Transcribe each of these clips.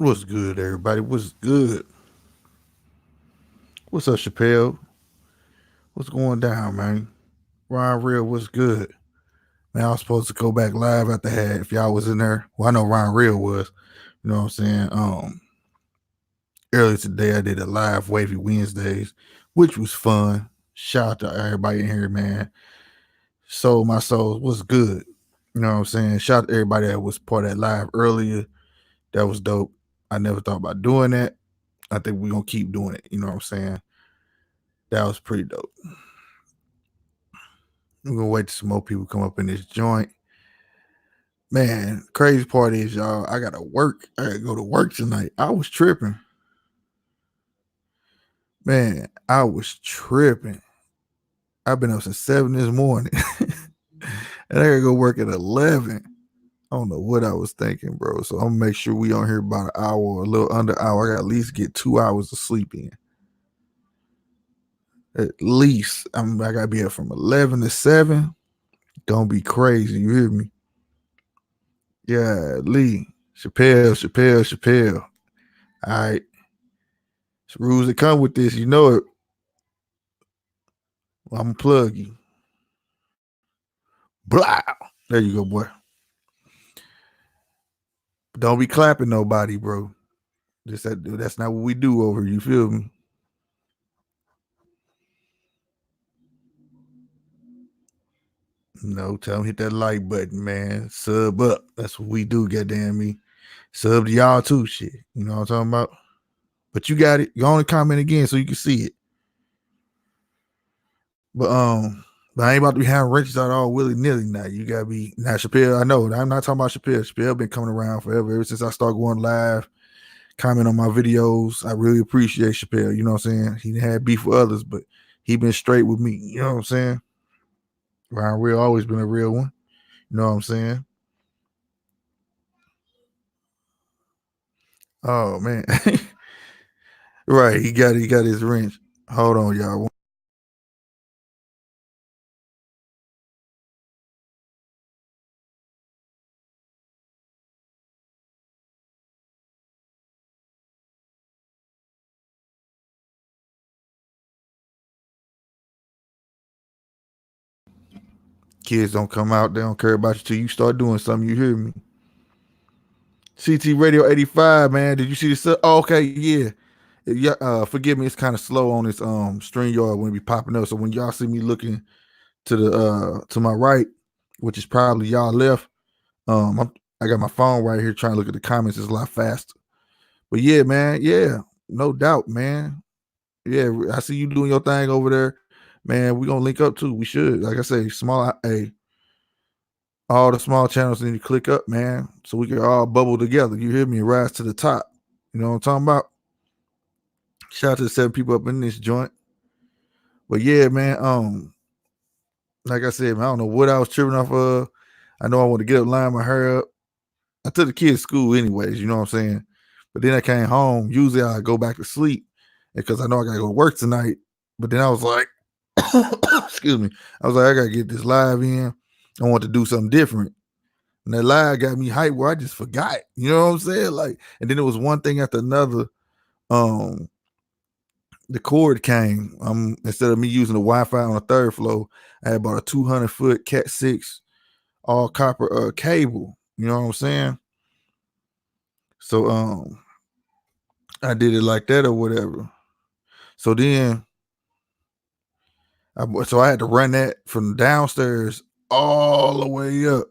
What's good, everybody? What's good? What's up, Chappelle? What's going down, man? Ryan Real, what's good? Man, I was supposed to go back live after had if y'all was in there. Well, I know Ryan Real was. You know what I'm saying? Earlier today I did a live Wavy Wednesdays, which was fun. Shout out to everybody in here, man. Soul my soul was good. You know what I'm saying? Shout out to everybody that was part of that live earlier. That was dope. I never thought about doing that. I think we're gonna keep doing it. You know what I'm saying? That was pretty dope. We're gonna wait till some more people come up in this joint. Man, crazy part is, y'all, I gotta work. I gotta go to work tonight. I was tripping. Man, I was tripping. I've been up since 7 this morning. And I gotta go work at 11. I don't know what I was thinking, bro. So I'm gonna make sure we on here about an hour or a little under an hour. I gotta at least get 2 hours of sleep in. At least. I gotta be up from 11 to 7. Don't be crazy, you hear me? Yeah, Lee. Chappelle. All right. It's rules that come with this. You know it. Well, I'm going to plug you. Blah. There you go, boy. Don't be clapping nobody, bro. That's not what we do over here. You feel me? No, tell them hit that like button, man. Sub up. That's what we do, goddamn me. Sub to y'all too, shit. You know what I'm talking about? But you got it. Go on and comment again so you can see it. But I ain't about to be having wrenches out all willy nilly now. You gotta be now, Chappelle. I know I'm not talking about Chappelle. Chappelle been coming around forever. Ever since I started going live, comment on my videos. I really appreciate Chappelle. You know what I'm saying? He had beef with others, but he been straight with me. You know what I'm saying? Ryan Real always been a real one. You know what I'm saying? Oh man. Right. He got his wrench. Hold on, y'all. Kids don't come out, they don't care about you till you start doing something, you hear me? CT Radio 85, man. Did you see this? Oh, okay, yeah. Yeah, forgive me, it's kind of slow on this string yard when it be popping up. So when y'all see me looking to my right, which is probably y'all left, I got my phone right here trying to look at the comments. It's a lot faster. But yeah, man, yeah, no doubt, man. Yeah, I see you doing your thing over there, man. We gonna link up too. We should, like I say, all the small channels need to click up, man, so we can all bubble together. You hear me? And rise to the top. You know what I'm talking about? Shout out to the 7 people up in this joint. But yeah, man. Like I said, man, I don't know what I was tripping off of. I know I want to get up, line my hair up. I took the kids to school anyways, you know what I'm saying? But then I came home. Usually I go back to sleep because I know I gotta go to work tonight. But then I was like, excuse me. I was like, I gotta get this live in. I want to do something different. And that live got me hyped where I just forgot. You know what I'm saying? Like, and then it was one thing after another. Um, the cord came. Instead of me using the Wi-Fi on the third floor, I had about a 200-foot Cat 6 all copper cable. You know what I'm saying? So I did it like that or whatever. So then I had to run that from downstairs all the way up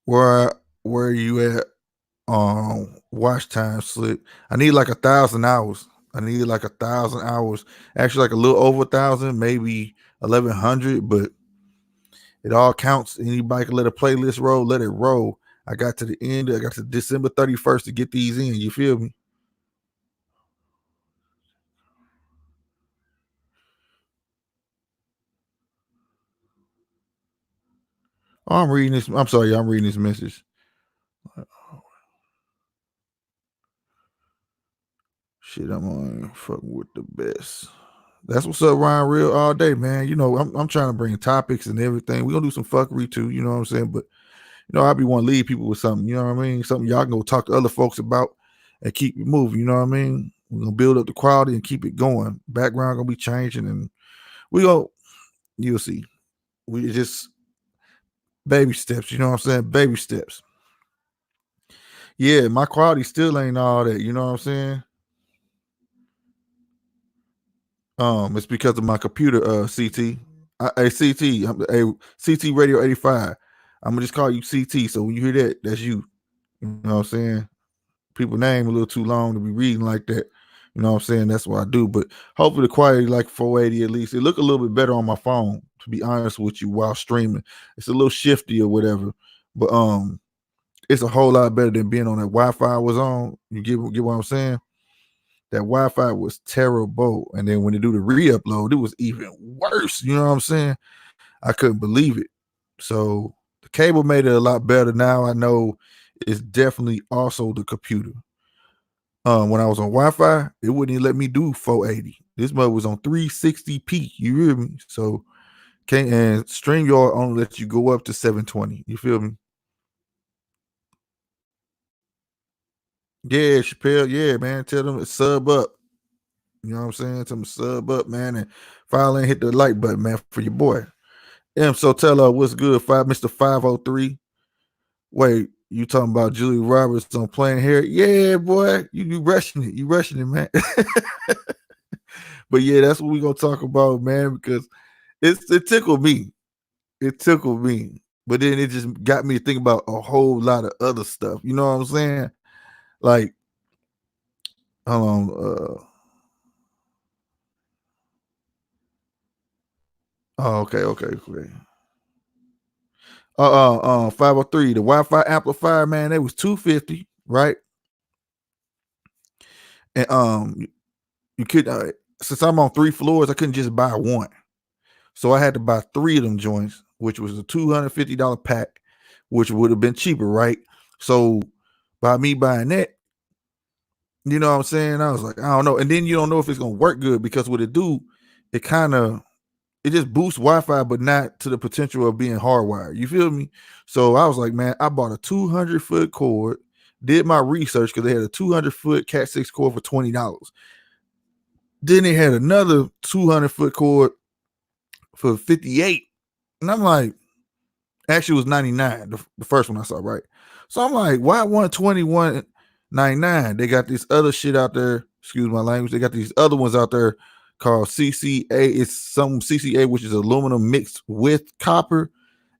where you at watch time slip. I need like 1,000 hours. I need like 1,000 hours. Actually, like a little over 1,000, maybe 1,100, but it all counts. Anybody can let a playlist roll, let it roll. I got to the end. I got to December 31st to get these in. You feel me? Oh, I'm reading this. I'm sorry, I'm reading this message. Shit, I'm on fucking with the best. That's what's up, Ryan Real all day, man. You know, I'm trying to bring topics and everything. We're gonna do some fuckery too, you know what I'm saying? But I be want to leave people with something, you know what I mean? Something y'all can go talk to other folks about and keep it moving, you know what I mean? We're gonna build up the quality and keep it going. Background gonna be changing, and we go, you'll see. We just baby steps, you know what I'm saying? Baby steps. Yeah, my quality still ain't all that, you know what I'm saying? It's because of my computer, CT. Hey, CT, a CT Radio 85. I'm gonna just call you CT. So when you hear that, that's you. You know what I'm saying? People name a little too long to be reading like that. You know what I'm saying? That's what I do. But hopefully the quality like 480 at least. It look a little bit better on my phone, to be honest with you, while streaming. It's a little shifty or whatever. But it's a whole lot better than being on that Wi-Fi I was on. You get what I'm saying? That Wi-Fi was terrible. And then when they do the re-upload, it was even worse. You know what I'm saying? I couldn't believe it. So the cable made it a lot better. Now I know it's definitely also the computer. When I was on Wi-Fi, it wouldn't even let me do 480. This mother was on 360p. You hear me? So can't, and StreamYard only lets you go up to 720. You feel me? Yeah, Chappelle. Yeah, man. Tell them to sub up. You know what I'm saying? Tell them to sub up, man, and finally hit the like button, man, for your boy. So tell her what's good, Mr. 503. Wait, you talking about Julia Roberts on playing hair? Yeah, boy, you rushing it. You rushing it, man. But yeah, that's what we gonna talk about, man, because it tickled me. It tickled me. But then it just got me to think about a whole lot of other stuff. You know what I'm saying? Like, hold on, oh, okay. 503, the Wi-Fi amplifier, man, it was 250, right? And you could since I'm on 3 floors, I couldn't just buy one. So I had to buy 3 of them joints, which was a $250 pack, which would have been cheaper, right? So by me buying that, you know what I'm saying? I was like, I don't know. And then you don't know if it's gonna work good because what it do, it kind of it just boosts Wi-Fi, but not to the potential of being hardwired. You feel me? So I was like, man, I bought a 200-foot cord, did my research because they had a 200-foot Cat 6 cord for $20. Then they had another 200-foot cord for 58. And I'm like, actually it was 99, the first one I saw, right? So I'm like, why 121.99? They got this other shit out there, excuse my language. They got these other ones out there called CCA. It's some CCA, which is aluminum mixed with copper,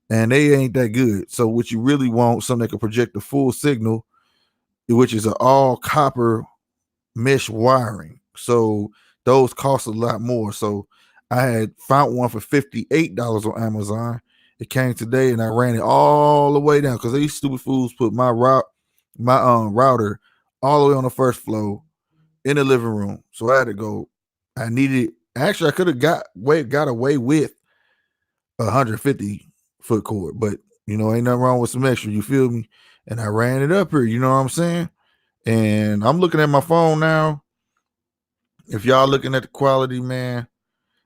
and they ain't that good. So what you really want, something that can project the full signal, which is an all copper mesh wiring. So those cost a lot more. So I had found one for $58 on Amazon. It came today and I ran it all the way down because these stupid fools put my router all the way on the first floor in the living room. So I had to go. I needed actually I could have got away with 150-foot cord, but ain't nothing wrong with some extra, you feel me? And I ran it up here, you know what I'm saying? And I'm looking at my phone now. If y'all looking at the quality, man,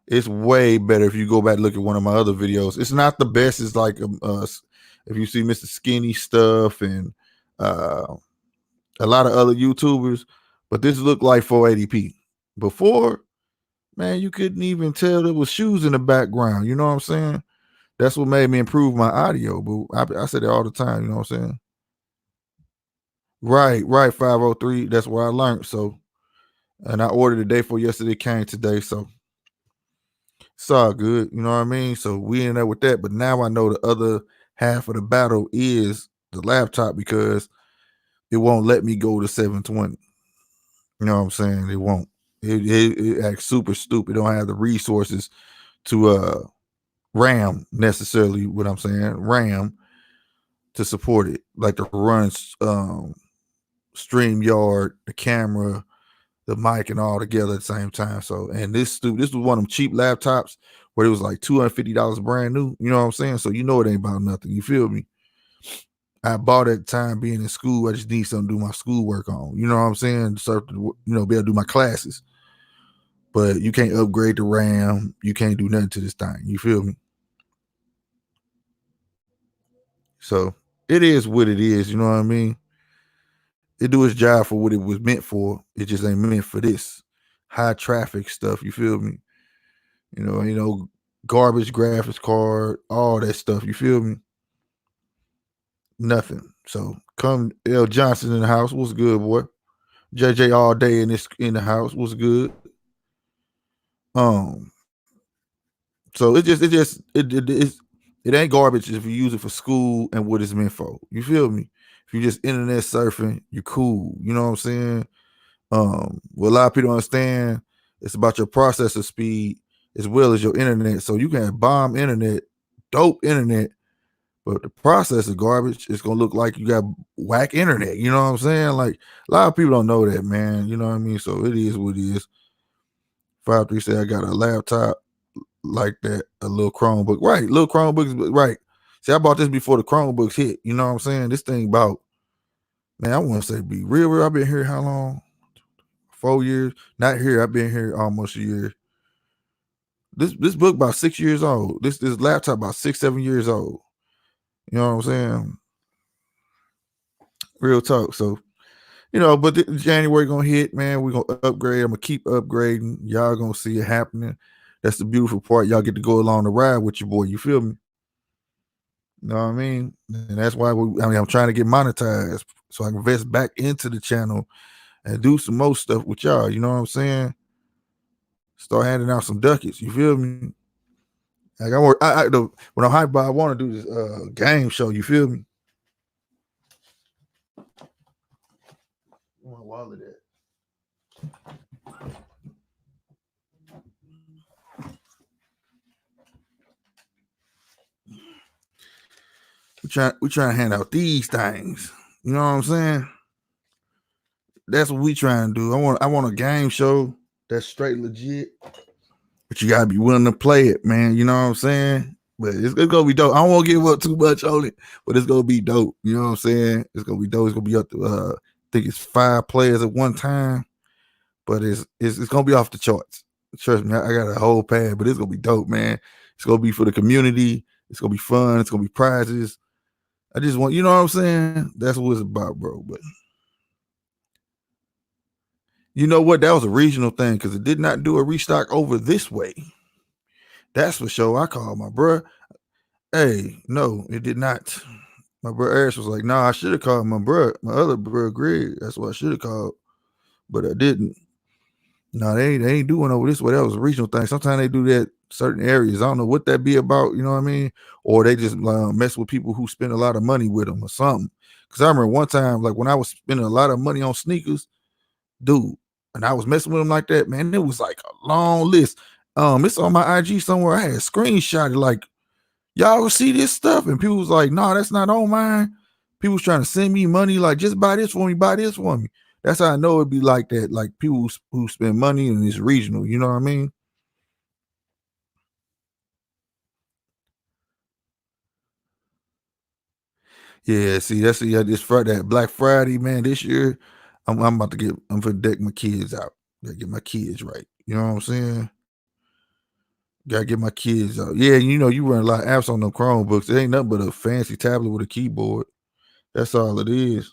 it's way better if you go back and look at one of my other videos. It's not the best. It's like if you see Mr. Skinny stuff and a lot of other YouTubers, but this looked like 480p. Before, man, you couldn't even tell there was shoes in the background. You know what I'm saying? That's what made me improve my audio. But I said it all the time. You know what I'm saying? Right. 503. That's where I learned. So, and I ordered the day for yesterday, came today. So it's all good. You know what I mean? So we ended up with that. But now I know the other half of the battle is the laptop because it won't let me go to 720. You know what I'm saying? It won't. It acts super stupid. It don't have the resources to RAM necessarily. What I'm saying, RAM to support it, like to run StreamYard, the camera, the mic, and all together at the same time. So, and this was one of them cheap laptops where it was like $250 brand new. You know what I'm saying? So it ain't about nothing. You feel me? I bought at the time being in school. I just need something to do my schoolwork on. You know what I'm saying? So, be able to do my classes. But you can't upgrade the RAM. You can't do nothing to this thing. You feel me? So it is what it is. You know what I mean? It do its job for what it was meant for. It just ain't meant for this high traffic stuff. You feel me? Garbage graphics card, all that stuff. You feel me? Nothing. So come L Johnson in the house. What's good, boy? JJ all day in the house. What's good? Um, so it ain't garbage if you use it for school and what it's meant for. You feel me? If you just internet surfing, you're cool. You know what I'm saying? What a lot of people don't understand, it's about your processor speed as well as your internet. So you can have bomb internet, dope internet, but the processor garbage, it's gonna look like you got whack internet. You know what I'm saying? Like a lot of people don't know that, man. You know what I mean? So it is what it is. 5-3 said I got a laptop like that, a little Chromebook. Right, little Chromebooks, right. See, I bought this before the Chromebooks hit. You know what I'm saying? This thing about, man, I want to say be real. I've been here how long? 4 years. Not here. I've been here almost a year. This book about 6 years old. This laptop about 6-7 years old. You know what I'm saying? Real talk. So, but January gonna hit, man. We're gonna upgrade. I'm gonna keep upgrading. Y'all gonna see it happening. That's the beautiful part. Y'all get to go along the ride with your boy. You feel me? You know what I mean? And that's why I'm trying to get monetized so I can invest back into the channel and do some more stuff with y'all. You know what I'm saying? Start handing out some ducats. You feel me? Like when I'm hyped about, I want to do this game show. You feel me? My wallet at? We trying to hand out these things. You know what I'm saying? That's what we trying to do. I want a game show that's straight legit, but you gotta be willing to play it, man. You know what I'm saying? But it's gonna be dope. I don't want to give up too much on it, but it's gonna be dope. You know what I'm saying? It's gonna be dope. It's gonna be up to I think it's 5 players at one time, but it's gonna be off the charts. Trust me, I got a whole pad, but it's gonna be dope, man. It's gonna be for the community. It's gonna be fun. It's gonna be prizes. I just want, you know what I'm saying? That's what it's about, bro. But you know what? That was a regional thing because it did not do a restock over this way. That's for sure. I called my bro. Hey, no, it did not. My bro Aris was like, "Nah, I should have called my other bro Greg. That's what I should have called, but I didn't." No, they ain't doing over this way. That was a regional thing. Sometimes they do that certain areas. I don't know what that be about. You know what I mean? Or they just mess with people who spend a lot of money with them or something. Because I remember one time, like when I was spending a lot of money on sneakers, dude, and I was messing with them like that, man. It was like a long list. It's on my IG somewhere. I had screenshotted like, y'all will see this stuff, and people was like, "No, that's not on mine." People was trying to send me money, like, just buy this for me, buy this for me. That's how I know it'd be like that. Like people who spend money and it's regional. You know what I mean? Yeah. See, this Friday, that Black Friday, man. This year, I'm about to I'm gonna deck my kids out. Gotta get my kids right. You know what I'm saying? Gotta get my kids out. Yeah, you run a lot of apps on them Chromebooks. It ain't nothing but a fancy tablet with a keyboard. That's all it is.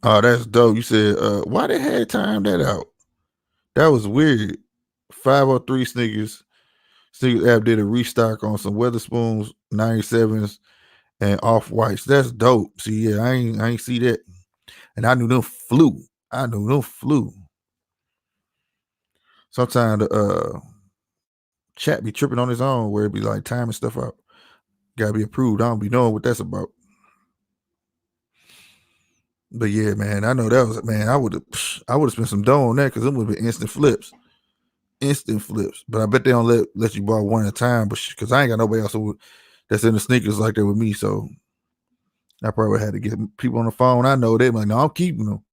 Oh, that's dope. You said, why they had timed that out? That was weird. 503 Sneakers app did a restock on some Weatherspoons 97s and off whites. That's dope. See, yeah, I ain't see that. And I knew them flew. Sometimes the chat be tripping on his own where it be like timing stuff out. Gotta be approved. I don't be knowing what that's about. But yeah, man, I know that was, man. I would have spent some dough on that because it would have been instant flips. But I bet they don't let you borrow one at a time. But because I ain't got nobody else that's in the sneakers like that with me, so I probably had to get people on the phone. I know they like, no, I'm keeping them.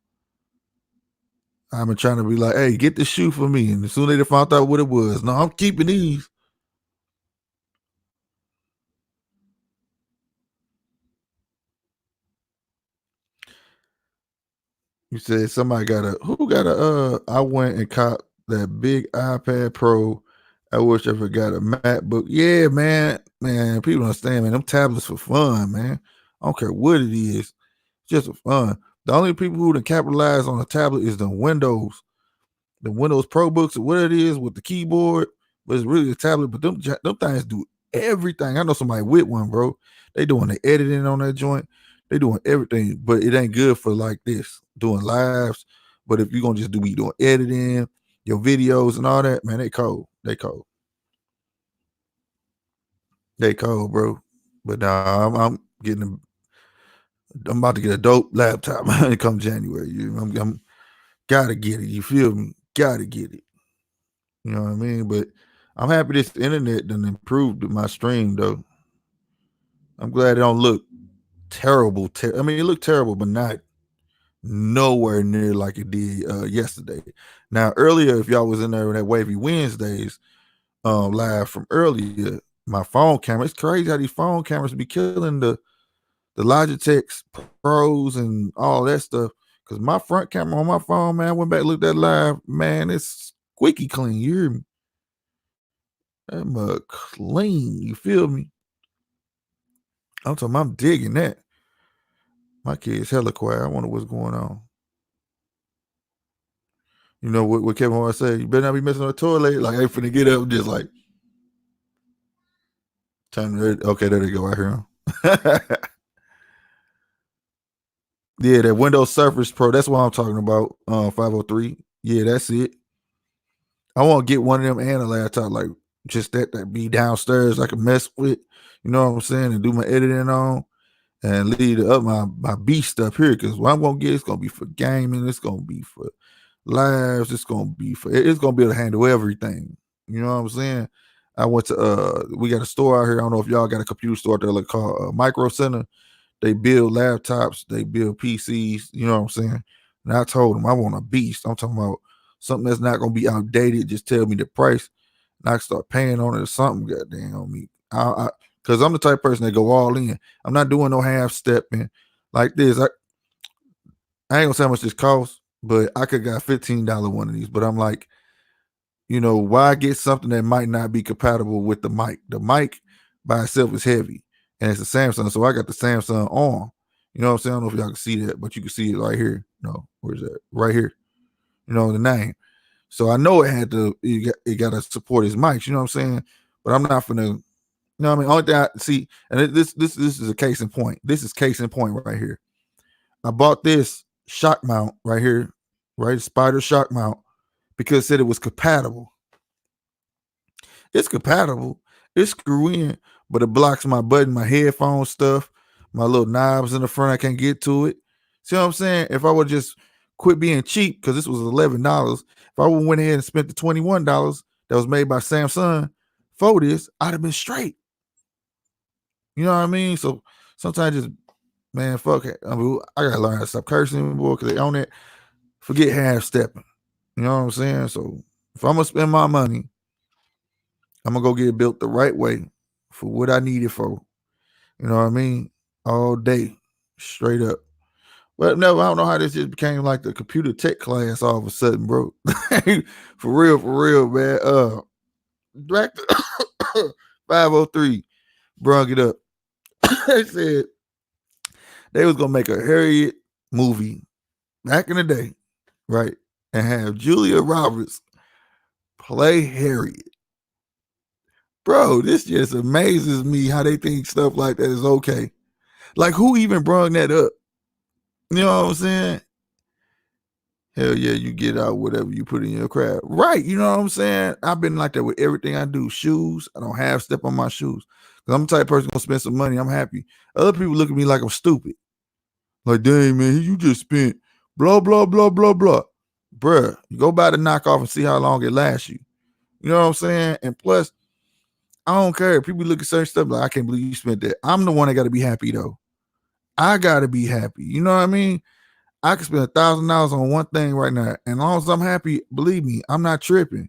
I've been trying to be like, hey, get this shoe for me, and as soon as they found out what it was, no, I'm keeping these. You said somebody got a who got a I went and caught that big iPad Pro. I wish I forgot a MacBook. Yeah, man. People understand, man. Them tablets for fun, man. I don't care what it is. Just for fun. The only people who can capitalize on a tablet is the Windows Pro books or whatever it is with the keyboard, but it's really a tablet. But them things do everything. I know somebody with one, bro. They doing the editing on that joint. They doing everything, but it ain't good for like this, doing lives. But if you're gonna just be doing editing, your videos and all that, man, they cold. They cold. They cold, bro. But nah, I'm about to get a dope laptop come January. I'm gotta get it. You feel me? Gotta get it. You know what I mean? But I'm happy this internet done improved my stream though. I'm glad it don't look terrible. I mean, it looked terrible, but not nowhere near like it did yesterday. Now, earlier, if y'all was in there with that Wavy Wednesdays live from earlier, my phone camera, it's crazy how these phone cameras be killing the Logitech Pros and all that stuff. Cause my front camera on my phone, man, I went back and looked at live, man, it's squeaky clean. You hear me? That mug clean. You feel me? I'm digging that. My kid's hella quiet. I wonder what's going on. You know what Kevin Hart said? You better not be messing on the toilet. Like, I ain't finna get up, just like turn it. Okay, there they go. I hear him. Yeah, that Windows Surface Pro. That's what I'm talking about. 503. Yeah, that's it. I want to get one of them and a laptop, like just that be downstairs I can mess with. You know what I'm saying? And do my editing on and leave up my beast up here. Because what I'm gonna get, it's gonna be for gaming. It's gonna be for lives. It's gonna be able to handle everything. You know what I'm saying? I went to we got a store out here. I don't know if y'all got a computer store out there like called Micro Center. They build laptops, they build PCs, you know what I'm saying? And I told them I want a beast. I'm talking about something that's not gonna be outdated. Just tell me the price, and I can start paying on it or something. Goddamn on me, because I'm the type of person that go all in. I'm not doing no half stepping like this. I ain't gonna say how much this costs, but I could got $15 one of these. But I'm like, why get something that might not be compatible with the mic? The mic by itself is heavy, and it's a Samsung, so I got the Samsung on. You know what I'm saying? I don't know if y'all can see that, but you can see it right here. No, where's that? Right here. The name. So I know it got to support his mics. You know what I'm saying? But I'm not finna. You know what I mean? Only thing I see, and this is a case in point. This is case in point right here. I bought this shock mount right here, right? Spider shock mount, because it said it was compatible. It's compatible. It's screw in, but it blocks my button, my headphone stuff, my little knobs in the front. I can't get to it. See what I'm saying? If I would just quit being cheap, because this was $11, if I would went ahead and spent the $21 that was made by Samsung for this, I'd have been straight. You know what I mean? So sometimes just, man, fuck it. I gotta learn how to stop cursing, boy, because they own it. Forget half stepping. You know what I'm saying? So if I'm gonna spend my money, I'm gonna go get it built the right way for what I need it for. You know what I mean? All day, straight up. But no, I don't know how this just became like the computer tech class all of a sudden, bro. For real, man. Back to 503 brung it up. They said they was gonna make a Harriet movie back in the day, right? And have Julia Roberts play Harriet. Bro, this just amazes me how they think stuff like that is okay. Like, who even brung that up? You know what I'm saying? Hell yeah, you get out whatever you put in your crab. Right, you know what I'm saying? I've been like that with everything I do. Shoes, I don't half step on my shoes. Because I'm the type of person gonna spend some money, I'm happy. Other people look at me like I'm stupid. Like, dang, man, you just spent blah, blah, blah, blah, blah. Bruh, you go buy the knockoff and see how long it lasts you. You know what I'm saying? And plus, I don't care. People look at certain stuff like, I can't believe you spent that. I'm the one that got to be happy, though. I got to be happy. You know what I mean? I can spend $1,000 on one thing right now. And as long as I'm happy, believe me, I'm not tripping.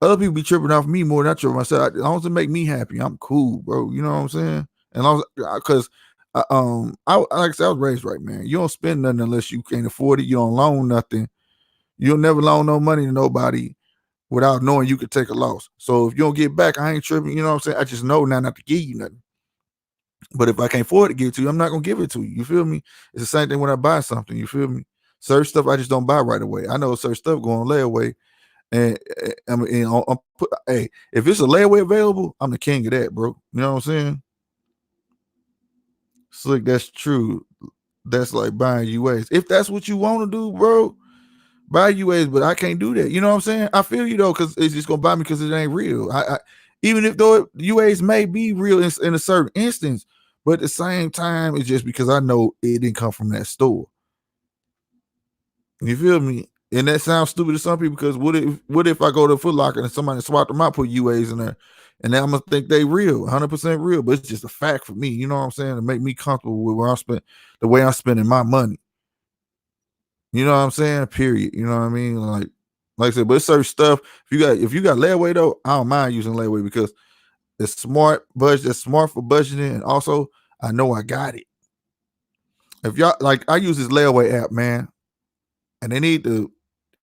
Other people be tripping off me more than I trip myself. As long as it make me happy, I'm cool, bro. You know what I'm saying? And because like I said, I was raised right, man. You don't spend nothing unless you can't afford it. You don't loan nothing. You'll never loan no money to nobody without knowing you could take a loss. So if you don't get back, I ain't tripping. You know what I'm saying? I just know now not to give you nothing. But if I can't afford to give it to you, I'm not gonna give it to you. You feel me? It's the same thing when I buy something. You feel me? Certain stuff I just don't buy right away. I know certain stuff going layaway, and hey, if it's a layaway available, I'm the king of that, bro. You know what I'm saying? Slick, that's true. That's like buying UAs. If that's what you want to do, bro, buy UAs. But I can't do that. You know what I'm saying? I feel you though, because it's just gonna buy me because it ain't real. Even if though UAs may be real in a certain instance, but at the same time, it's just because I know it didn't come from that store. You feel me? And that sounds stupid to some people because what if I go to Foot Locker and somebody swap them out, put UAs in there, and then I'm gonna think they real, 100% real, but it's just a fact for me. You know what I'm saying? To make me comfortable with where the way I'm spending my money. You know what I'm saying? Period. You know what I mean? Like I said, but it's certain stuff. If you got layaway though, I don't mind using layaway because it's smart budget. It's smart for budgeting, and also I know I got it. If y'all like, I use this layaway app, man, and they need to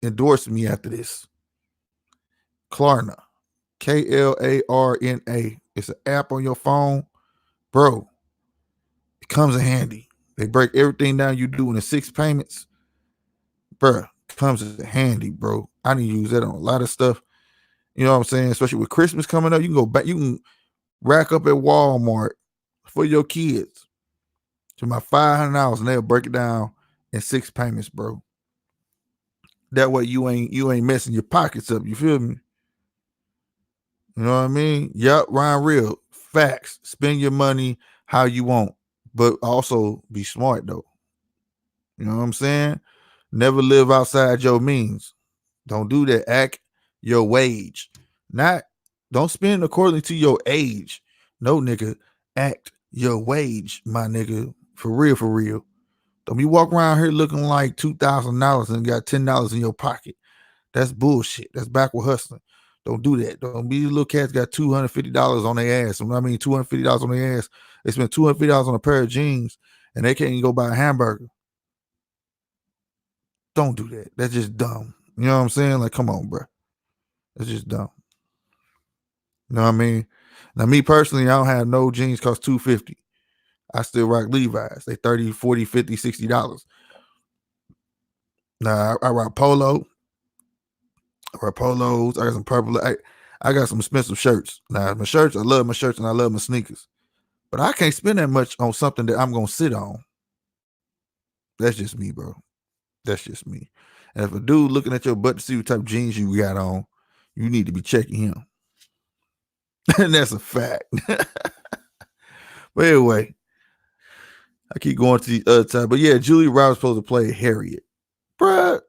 endorse me after this. Klarna, Klarna. It's an app on your phone, bro. It comes in handy. They break everything down you do in the 6 payments, bro. Comes in handy, bro. I need to use that on a lot of stuff. You know what I'm saying? Especially with Christmas coming up, you can go back. You can rack up at Walmart for your kids to my $500, and they'll break it down in 6 payments, bro. That way you ain't messing your pockets up. You feel me? You know what I mean? Yup, Ryan Real. Facts. Spend your money how you want, but also be smart though. You know what I'm saying? Never live outside your means. Don't do that. Act your wage. Don't spend according to your age. No, nigga. Act your wage, my nigga. For real, for real. Don't be walking around here looking like $2,000 and got $10 in your pocket. That's bullshit. That's backward hustling. Don't do that. Don't be little cats got $250 on their ass. When I mean $250 on their ass, they spend $250 on a pair of jeans and they can't even go buy a hamburger. Don't do that. That's just dumb. You know what I'm saying? Like, come on, bro. That's just dumb. You know what I mean? Now, me personally, I don't have no jeans cost $250. I still rock Levi's. They $30, $40, $50, $60. Now, I rock Polo. I wear polos. I got some purple. I got some expensive shirts. Now, my shirts, I love my shirts and I love my sneakers. But I can't spend that much on something that I'm going to sit on. That's just me, bro. That's just me. And if a dude looking at your butt to see what type of jeans you got on, you need to be checking him. And that's a fact. But anyway, I keep going to the other side. But yeah, Julia Roberts supposed to play Harriet. Bruh.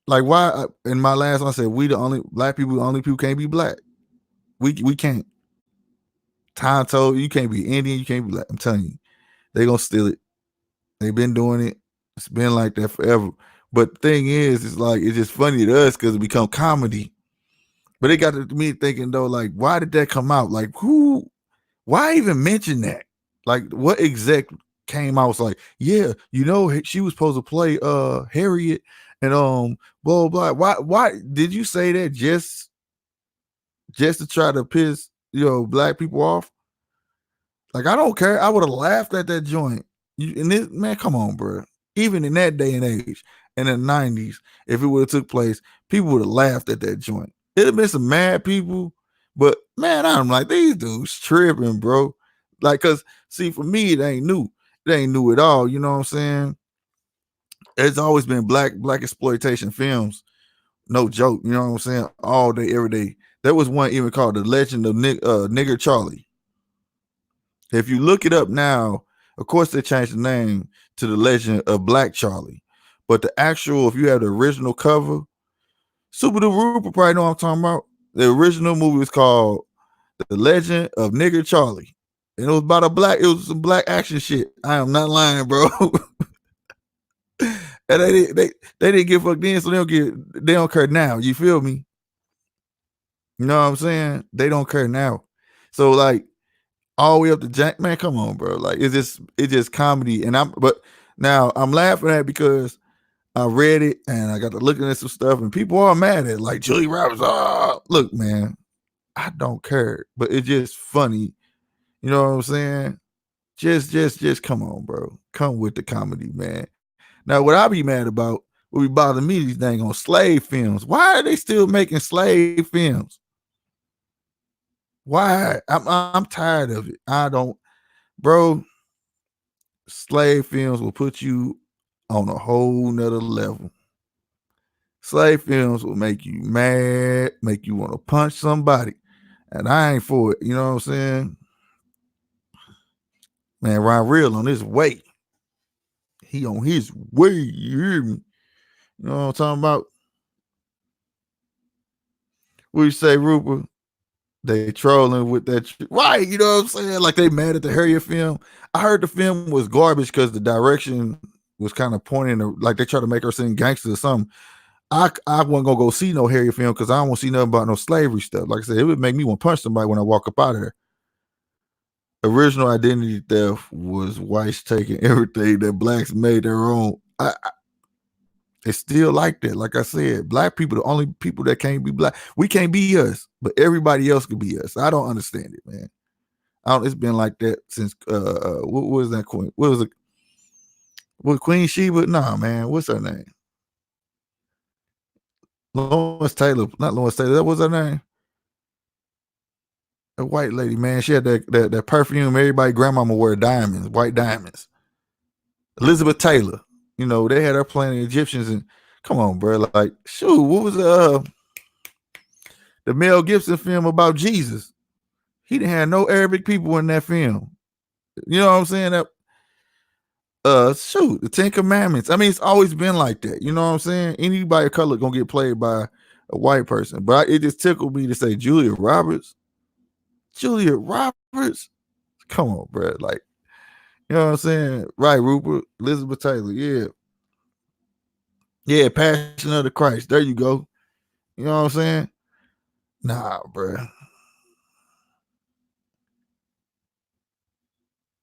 Like, why? In my last one, I said, we the only black people, the only people can't be black. We can't. Time told you can't be Indian, you can't be black. I'm telling you, they gonna steal it. They've been doing it. It's been like that forever. But the thing is, it's like it's just funny to us because it become comedy. But it got to me thinking though, like, why did that come out? Like, why even mention that? Like, what exec came out was like, yeah, you know, she was supposed to play Harriet and blah blah. Why did you say that just to try to piss black people off? Like, I don't care. I would have laughed at that joint. Man, come on, bro. Even in that day and age, in the 90s, if it would have took place, people would have laughed at that joint. It'd have been some mad people, but man, I'm like, these dudes tripping, bro. Like, cause see, for me, it ain't new. It ain't new at all. You know what I'm saying? It's always been black exploitation films. No joke. You know what I'm saying? All day, every day. There was one even called The Legend of Nigger Charlie. If you look it up now, of course they changed the name to The Legend of Black Charlie. But the actual, if you have the original cover, Super Duper Rooper probably know what I'm talking about. The original movie was called The Legend of Nigger Charlie. And it was about it was some black action shit. I am not lying, bro. And they didn't give a fuck then, so they don't care now. You feel me? You know what I'm saying? They don't care now. So like all the way up to Jack, man, come on, bro. Like it's just comedy. But now I'm laughing at it because I read it and I got to looking at some stuff, and people are mad at it, like Julie Roberts. Oh, look, man, I don't care, but it's just funny. You know what I'm saying? Just come on, bro. Come with the comedy, man. Now, what I be mad about, what be bothering me, these dang on slave films. Why are they still making slave films? Why? I'm tired of it. I don't, bro. Slave films will put you on a whole nother level. Slave films will make you mad, make you want to punch somebody. And I ain't for it. You know what I'm saying? Man, Ryan Real on his way. He on his way. You hear me? You know what I'm talking about? What you say, Rupert? They trolling with that. Right. You know what I'm saying? Like they mad at the Harriet film. I heard the film was garbage because the direction was kind of pointing to, like they try to make her sing gangster or something. I wasn't gonna go see no Harriet film because I don't want to see nothing about no slavery stuff. Like I said, it would make me want to punch somebody when I walk up out of there. Original identity theft was whites taking everything that blacks made their own. It's still like that. Like I said, black people, the only people that can't be black. We can't be us, but everybody else can be us. I don't understand it, man. It's been like that since what was that queen? What was it? Was Queen Sheba? Nah, man. What's her name? Lawrence Taylor. Not Lawrence Taylor. That was her name. A white lady, man. She had that perfume. Everybody grandmama wear diamonds, white diamonds. Elizabeth Taylor. You know, they had her playing the Egyptians, and come on, bro. Like, shoot, what was the Mel Gibson film about Jesus? He didn't have no Arabic people in that film. You know what I'm saying? That shoot, the Ten Commandments. I mean, it's always been like that. You know what I'm saying? Anybody of color gonna get played by a white person. But it just tickled me to say Julia Roberts. Julia Roberts? Come on, bro. Like, you know what I'm saying? Right, Rupert, Elizabeth Taylor, yeah. Yeah, Passion of the Christ. There you go. You know what I'm saying? Nah, bro.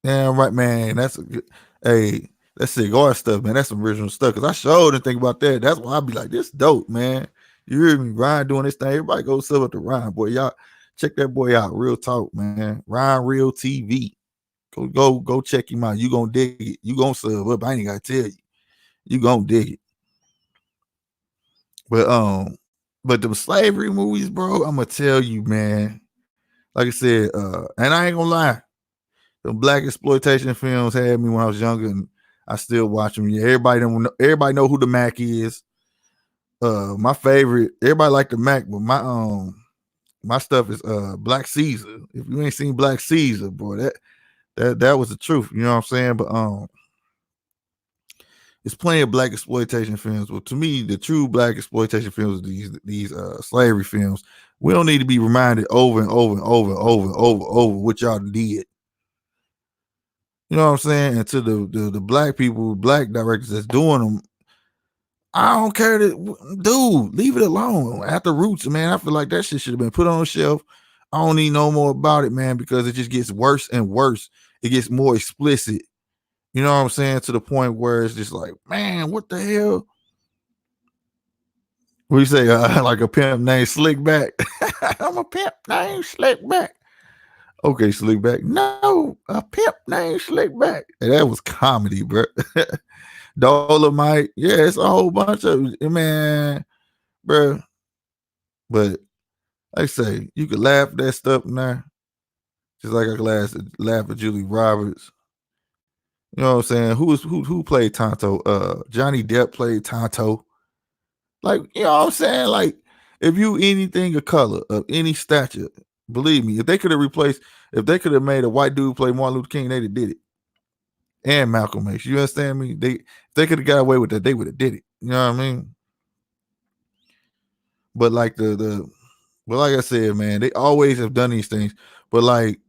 Yeah, right, man. That's a good. Hey, that cigar stuff, man. That's some original stuff. Cause I sure didn't think about that. That's why I be like, this dope, man. You hear me? Ryan doing this thing. Everybody go sub up to Ryan, boy. Y'all check that boy out. Real talk, man. Ryan Real TV. Go check him out. You gonna dig it. You gonna sub up. I ain't gotta tell you. You gonna dig it. But the slavery movies, bro, I'm gonna tell you, man. Like I said, and I ain't gonna lie. The black exploitation films had me when I was younger, and I still watch them. Yeah, everybody know who the Mac is. My favorite, everybody like the Mac, but my stuff is Black Caesar. If you ain't seen Black Caesar, boy, that was the truth. You know what I'm saying? But it's plenty of black exploitation films. But to me, the true black exploitation films, these slavery films, we don't need to be reminded over and over and over and over and over what y'all did. You know what I'm saying? And to the black people, black directors that's doing them, I don't care that, dude, leave it alone. At the roots, man, I feel like that shit should have been put on the shelf. I don't need no more about it, man, because it just gets worse and worse. It gets more explicit. You know what I'm saying? To the point where it's just like, man, what the hell? What do you say? Like a pimp named Slickback? I'm a pimp named Slickback. Okay, Slickback. No, a pimp named Slickback. Hey, that was comedy, bro. Dolomite. Yeah, it's a whole bunch of, man, bro. But like I say, you could laugh at that stuff now. Just like I could laugh at Julie Roberts. You know what I'm saying? Who played Tonto? Johnny Depp played Tonto. Like, you know what I'm saying? Like, if you anything of color, of any stature, believe me, if they could have made a white dude play Martin Luther King, they'd have did it. And Malcolm X. You understand me? If they could have got away with that, they would have did it. You know what I mean? But like but like I said, man, they always have done these things. But like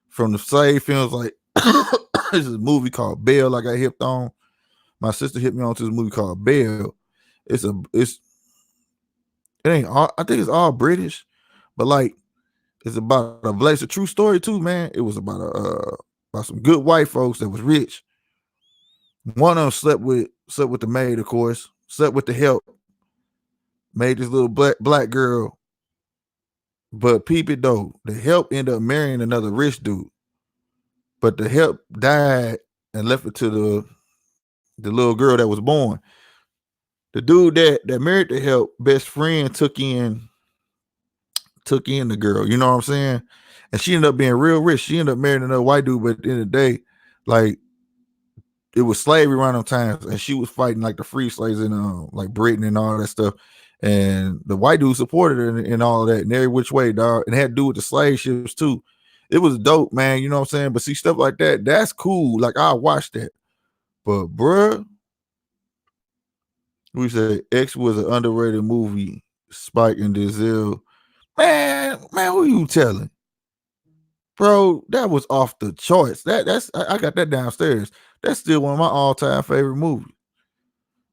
from the slave films, like there's a movie called Bell. I got hipped on. My sister hit me on to this movie called Bell. It ain't all, I think it's all British, but like it's about it's a true story too, man. It was about some good white folks that was rich, One of them slept with the maid, of course, slept with the help, made this little black girl. But peep it though, the help ended up marrying another rich dude. But the help died and left it to the little girl that was born. The dude that married the help, best friend took in the girl. You know what I'm saying? And she ended up being real rich. She ended up marrying another white dude, but at the end of the day, like it was slavery around them times, and she was fighting like the free slaves in like Britain and all that stuff. And the white dude supported her in all of that in every which way, dog. And it had to do with the slave ships too. It was dope, man. You know what I'm saying? But see, stuff like that, that's cool. Like I watched that. But bruh, we said X was an underrated movie. Spike and Denzel. Man, who you telling? Bro, that was off the charts. That's I got that downstairs. That's still one of my all-time favorite movies.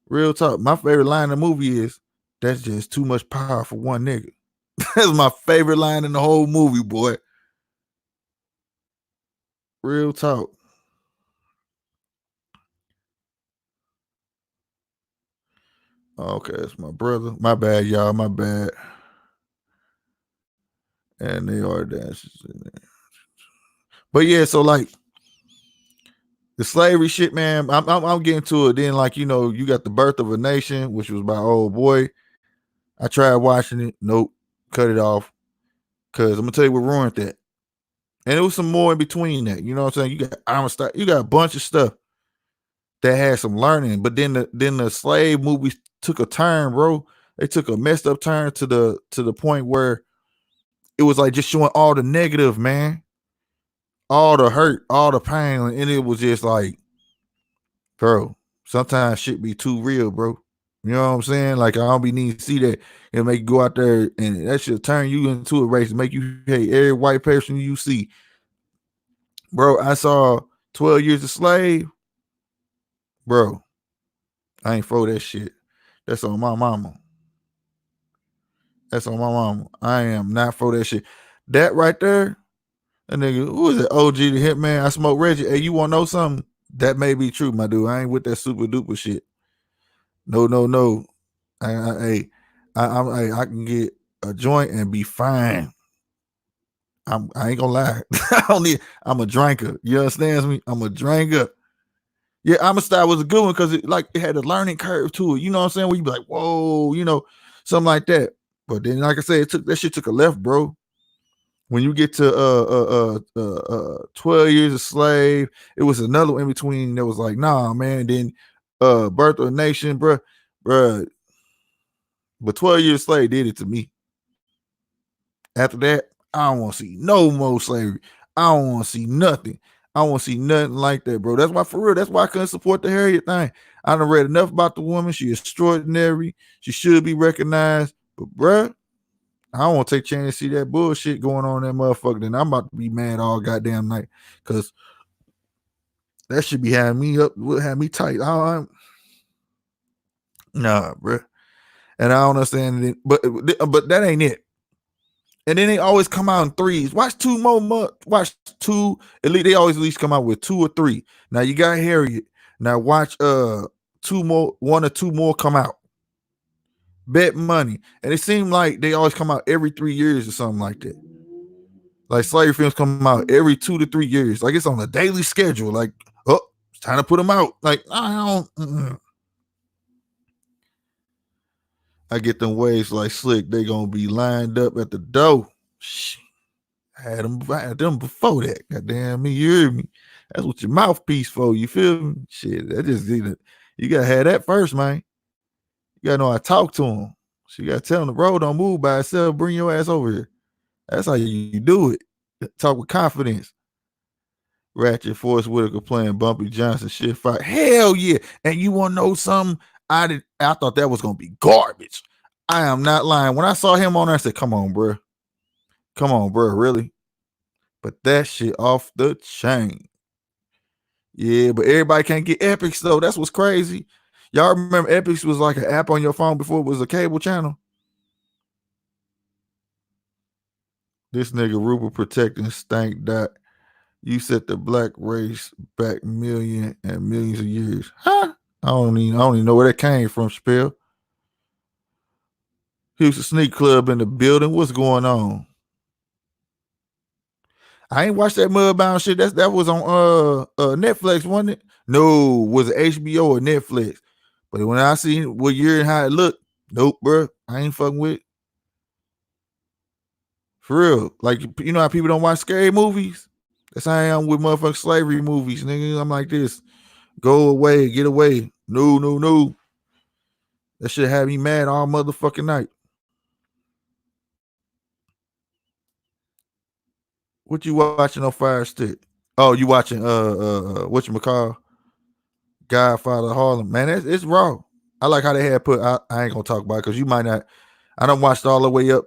Real talk. My favorite line in the movie is, "That's just too much power for one nigga." That's my favorite line in the whole movie, boy. Real talk. Okay, that's my brother. My bad, y'all. My bad. And they are dances in there. But yeah, so like the slavery shit, man. I'm getting to it. Then, like, you know, you got The Birth of a Nation, which was by old boy. I tried watching it. Nope. Cut it off. Cause I'm gonna tell you what ruined that. And it was some more in between that. You know what I'm saying? You got a bunch of stuff that had some learning, but then the slave movies took a turn, bro. They took a messed up turn to the point where it was like just showing all the negative, man. All the hurt, all the pain, and it was just like, bro, sometimes shit be too real, bro. You know what I'm saying? Like I don't be needing to see that and make you go out there and that should turn you into a race, make you hate every white person you see. Bro, I saw 12 Years a Slave. Bro, I ain't for that shit. That's on my mama. That's on my mama. I am not for that shit. That right there, that nigga, who is it? OG the Hitman. I smoke Reggie. Hey, you want to know something? That may be true, my dude. I ain't with that super duper shit. No. I can get a joint and be fine. I ain't gonna lie. I'm a drinker. You understand me? I'm a drinker. Yeah, Amistad was a good one because it had a learning curve to it. You know what I'm saying? Where you be like, whoa, you know, something like that. But then, like I said, that shit took a left, bro. When you get to 12 Years a Slave, it was another one in between that was like, nah, man. Then Birth of a Nation, bro. But 12 Years a Slave did it to me. After that, I don't want to see no more slavery. I don't want to see nothing. I don't want to see nothing like that, bro. That's why, for real, that's why I couldn't support the Harriet thing. I done read enough about the woman. She extraordinary. She should be recognized. But, bro, I don't want to take a chance to see that bullshit going on in that motherfucker. Then I'm about to be mad all goddamn night. Because that should be having me up, would have me tight. Nah, bro. And I don't understand it. But that ain't it. And then they always come out in threes. Watch two more months. Watch two. At least they always at least come out with 2 or 3. Now you got Harriet. Now watch 2 more, 1 or 2 more come out. Bet money. And it seemed like they always come out every 3 years or something like that. Like slavery films come out every 2 to 3 years. Like it's on a daily schedule. Like, oh, it's time to put them out. Like, I don't. I get them waves like slick. They gonna be lined up at the door. Shit. I had them before that. Goddamn me, you hear me? That's what your mouthpiece for. You feel me? Shit, that just you gotta have that first, man. You gotta know how to talk to them. So you gotta tell them the road don't move by itself. Bring your ass over here. That's how you do it. Talk with confidence. Ratchet Forrest Whitaker playing Bumpy Johnson shit fight. Hell yeah. And you wanna know something? I thought that was gonna be garbage. I am not lying. When I saw him on there, I said, come on, bro. Come on, bro, really? But that shit off the chain. Yeah, but everybody can't get Epics though. That's what's crazy. Y'all remember Epics was like an app on your phone before it was a cable channel? This nigga Rupert protecting Stank Dot. You set the black race back millions and millions of years. Huh? I don't even know where that came from, Chappelle. Houston Sneak Club in the building. What's going on? I ain't watched that Mudbound shit. That was on Netflix, wasn't it? No, was it HBO or Netflix? But when I see what year and how it looked, nope, bro. I ain't fucking with it. For real. Like, you know how people don't watch scary movies? That's how I am with motherfucking slavery movies, nigga. I'm like this. Go away, get away. No, no, no. That shit had me mad all motherfucking night. What you watching on Fire Stick? Oh, you watching whatchamacall? Godfather Harlem. Man, it's raw. I like how they had put I ain't gonna talk about it because you might not. I don't watched all the way up.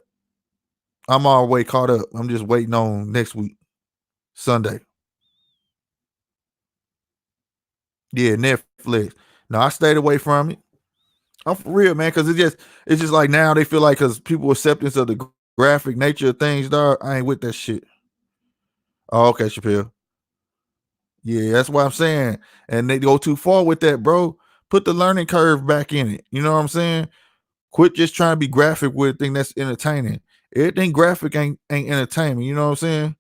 I'm all the way caught up. I'm just waiting on next week, Sunday. Yeah, Netflix. No, I stayed away from it. I'm for real, man, because it's just like now they feel like because people acceptance of the graphic nature of things, dog. I ain't with that shit. Oh, okay, Chappelle. Yeah, that's what I'm saying. And they go too far with that, bro. Put the learning curve back in it. You know what I'm saying? Quit just trying to be graphic with a thing that's entertaining. Everything graphic ain't entertainment. You know what I'm saying?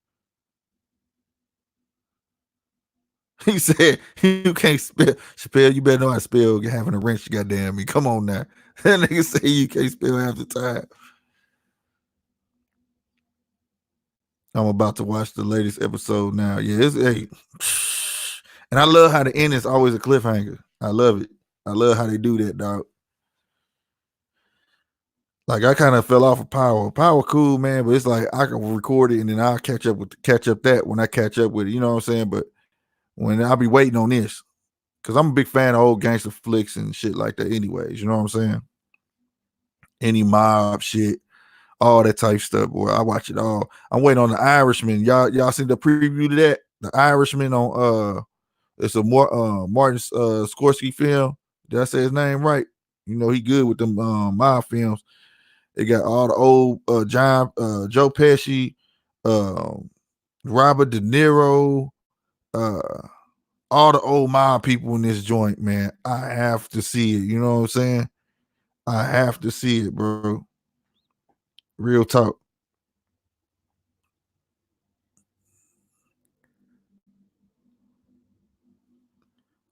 He said you can't spell. Chappelle, you better know how to spell having a wrench, goddamn me. Come on now. That nigga say you can't spell half the time. I'm about to watch the latest episode now. Yeah, it's and I love how the end is always a cliffhanger. I love it. I love how they do that, dog. Like I kind of fell off of Power. Power cool, man, but it's like I can record it and then I'll catch up that when I catch up with it. You know what I'm saying? But when I'll be waiting on this, because I'm a big fan of old gangster flicks and shit like that, anyways. You know what I'm saying? Any mob shit, all that type stuff, boy. I watch it all. I'm waiting on the Irishman. Y'all seen the preview to that? The Irishman on it's a Martin Scorsese film. Did I say his name right? You know he good with them mob films. They got all the old Joe Pesci, Robert De Niro, all the old mob people in this joint, man. I have to see it. You know what I'm saying? I have to see it, bro. Real talk.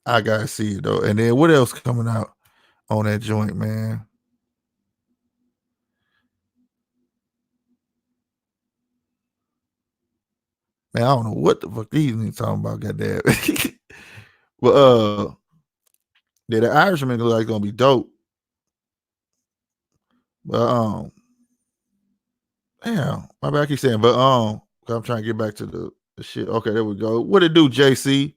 I gotta see it though. And then what else coming out on that joint, man? Man, I don't know what the fuck these niggas talking about, goddamn. But yeah, the Irishman look like gonna be dope. But damn, my bad. I keep saying, but I'm trying to get back to the shit. Okay, there we go. What it do, JC?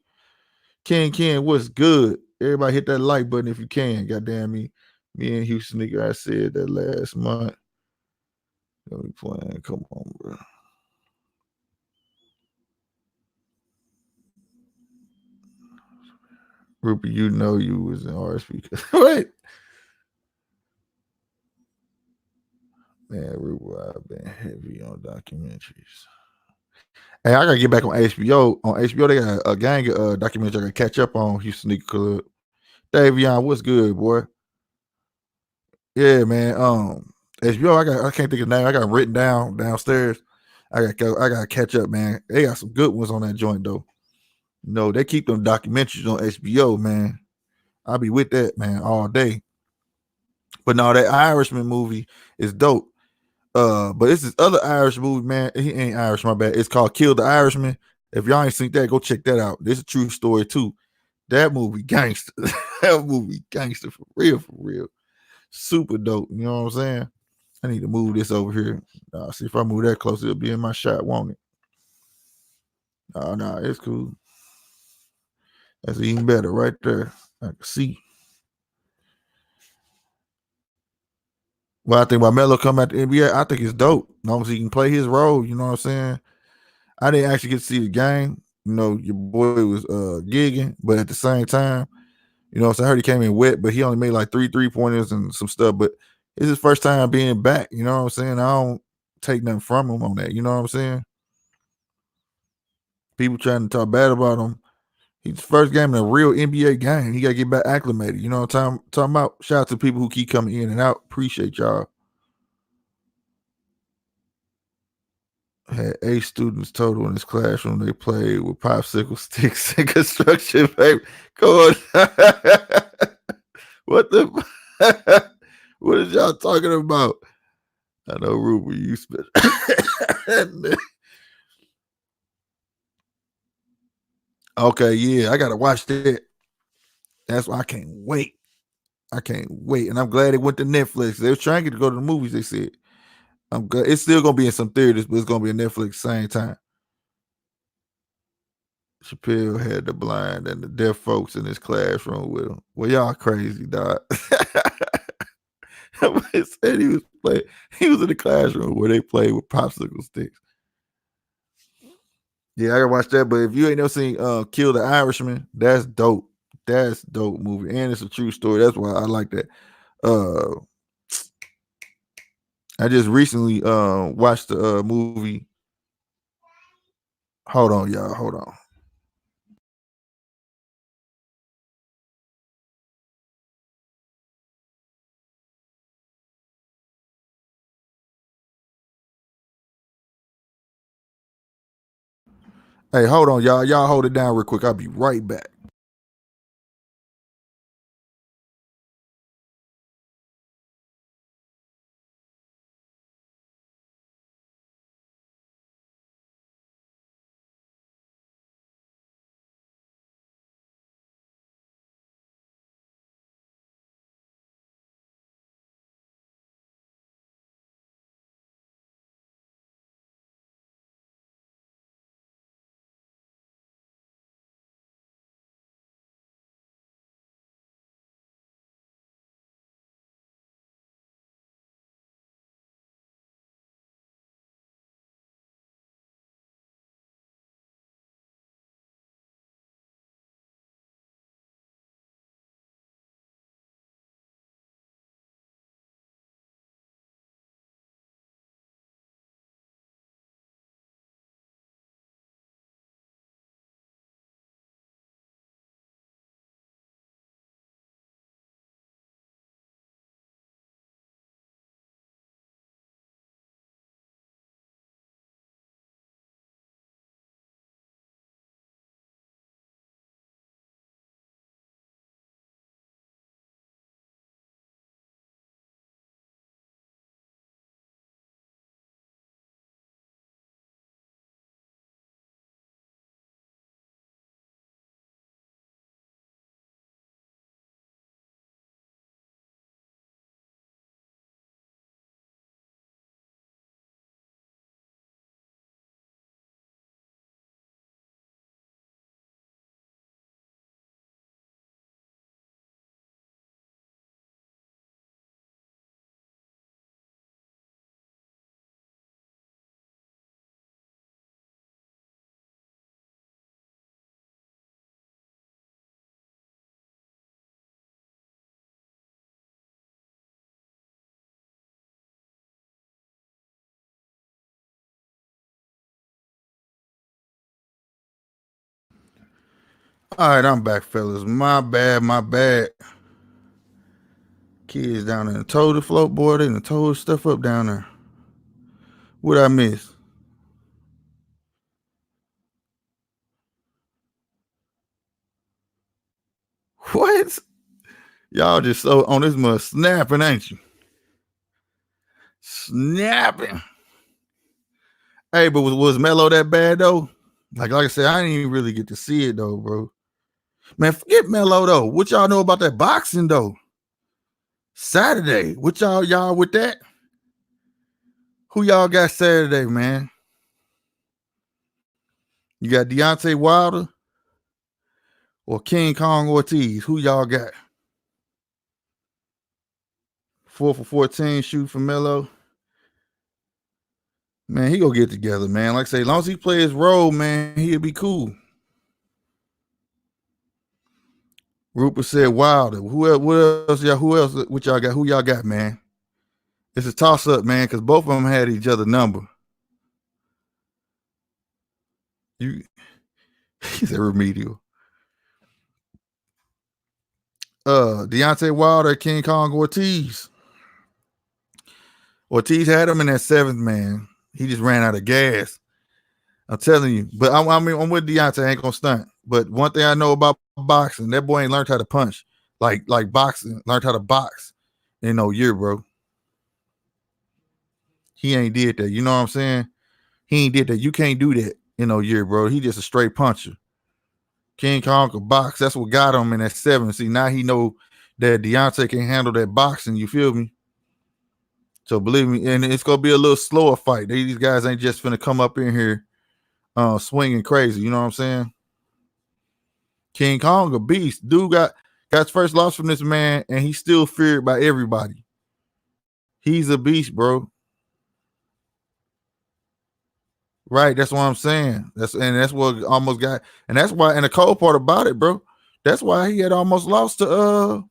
Ken, what's good? Everybody hit that like button if you can. Goddamn me. Me and Houston nigga, I said that last month. Let me playing. Come on, bro. Rupert, you know you was in RSP. What? Man, Rupert, I've been heavy on documentaries. Hey, I gotta get back on HBO. On HBO, they got a gang of documentaries I gotta catch up on. Houston Sneaker Club. Davion, what's good, boy? Yeah, man. HBO, I can't think of the name. I got it written downstairs. I gotta catch up, man. They got some good ones on that joint though. No, they keep them documentaries on HBO, man. I'll be with that, man, all day. But no, that Irishman movie is dope. But it's this other Irish movie, man. He ain't Irish, my bad. It's called Kill the Irishman. If y'all ain't seen that, go check that out. This is a true story too. That movie gangster. That movie gangster for real, for real. Super dope. You know what I'm saying? I need to move this over here. See if I move that closer, it'll be in my shot, won't it? Nah, it's cool. That's even better right there. I can see. Well, I think about Melo come at the NBA, I think it's dope. As long as he can play his role, you know what I'm saying? I didn't actually get to see the game. You know, your boy was gigging, but at the same time, you know, so I heard he came in wet, but he only made like 3 3-pointers and some stuff. But it's his first time being back. You know what I'm saying? I don't take nothing from him on that. You know what I'm saying? People trying to talk bad about him. He's first game in a real NBA game. He got to get back acclimated. You know what I'm talking about? Shout out to people who keep coming in and out. Appreciate y'all. Had 8 students total in his classroom. They played with popsicle sticks and construction paper. Go on. What the? What is y'all talking about? I know, Ruben, you spit. Okay, yeah, I gotta watch that. That's why I can't wait. I can't wait, and I'm glad it went to Netflix. They were trying to go to the movies. They said, "I'm good." It's still gonna be in some theaters, but it's gonna be on Netflix same time. Chappelle had the blind and the deaf folks in his classroom with him. Well, y'all crazy, dog. Said he was playing. He was in the classroom where they played with popsicle sticks. Yeah, I gotta watch that. But if you ain't never seen Kill the Irishman, that's dope. That's dope movie. And it's a true story. That's why I like that. I just recently watched the movie. Hold on, y'all. Hold on. Hey, hold on, y'all. Y'all hold it down real quick. I'll be right back. All right, I'm back, fellas. My bad, my bad. Kids down there towed the float board and towed stuff up down there. What I miss? What? Y'all just so on this mud snapping, ain't you? Snapping. Hey, but was Melo that bad though? Like I said, I didn't even really get to see it though, bro. Man, forget Melo though. What y'all know about that boxing though? Saturday. What y'all with that? Who y'all got Saturday, man? You got Deontay Wilder or King Kong Ortiz? Who y'all got? 4 for 14 shoot for Melo. Man, he gonna get together, man. Like I say, as long as he play his role, man, he'll be cool. Rupert said Wilder. Who else? What y'all got? Who y'all got, man? It's a toss up, man, because both of them had each other number. You He said remedial. Deontay Wilder, King Kong Ortiz. Ortiz had him in that 7th, man. He just ran out of gas. I'm telling you. But I mean, I'm with Deontay. I ain't gonna stunt. But one thing I know about boxing, that boy ain't learned how to punch. Like boxing, learned how to box in no year, bro. He ain't did that. You know what I'm saying? He ain't did that. You can't do that in no year, bro. He just a straight puncher. King Kong could box. That's what got him in that 7. See, now he know that Deontay can handle that boxing. You feel me? So believe me, and it's gonna be a little slower fight. These guys ain't just finna come up in here swinging crazy. You know what I'm saying? King Kong a beast. Dude got his first loss from this man, and he's still feared by everybody. He's a beast, bro. Right, that's what I'm saying. That's what almost got, and that's why. And the cold part about it, bro, that's why he had almost lost to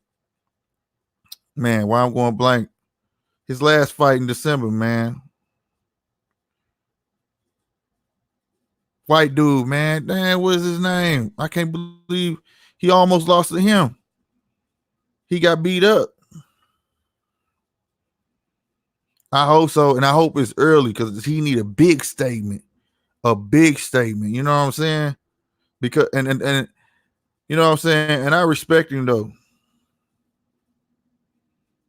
man. Why I'm going blank. His last fight in December, man. White dude, man. Damn, what is his name? I can't believe he almost lost to him. He got beat up. I hope so, and I hope it's early because he need a big statement. A big statement. You know what I'm saying? Because and you know what I'm saying? And I respect him though.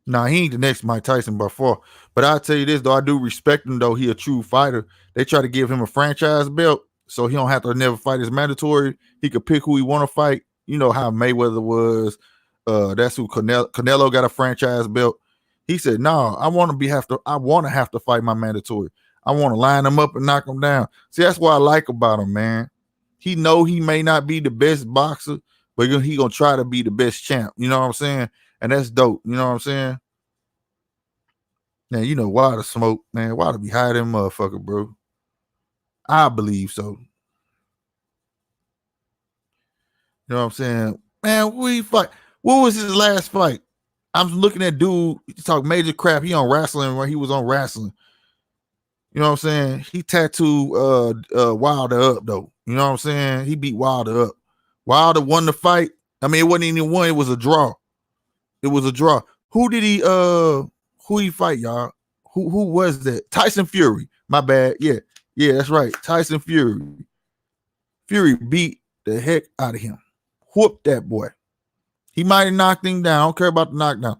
Nah, he ain't the next Mike Tyson by far. But I'll tell you this, though, I do respect him, though. He a true fighter. They try to give him a franchise belt so he don't have to never fight as mandatory. He could pick who he want to fight. You know how Mayweather was. That's who Canelo got a franchise belt. He said, no, I want to have to fight my mandatory. I want to line him up and knock him down. See, that's what I like about him, man. He know he may not be the best boxer, but he gonna try to be the best champ. You know what I'm saying? And that's dope. You know what I'm saying? Now, you know why the smoke, man. Why to be high than motherfucker, bro? I believe so. You know what I'm saying? Man, we fight. What was his last fight? I'm looking at dude, he talk major crap. He on wrestling where he was on wrestling. You know what I'm saying? He tattooed Wilder up, though. You know what I'm saying? He beat Wilder up. Wilder won the fight. I mean, it wasn't even one, it was a draw. It was a draw. Who he fight, y'all? Who was that? Tyson Fury. My bad. Yeah, that's right. Tyson Fury. Fury beat the heck out of him. Whooped that boy. He might have knocked him down. I don't care about the knockdown.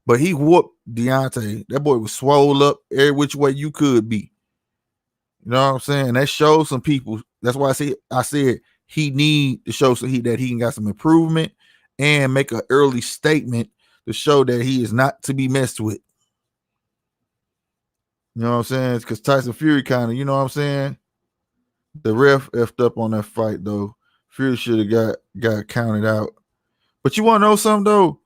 But he whooped Deontay. That boy was swole up every which way you could be. You know what I'm saying? That shows some people. That's why I said he need to show that he got some improvement and make an early statement to show that he is not to be messed with. You know what I'm saying? Because Tyson Fury kind of, you know what I'm saying? The ref effed up on that fight, though. Fury should have got counted out. But you want to know something, though?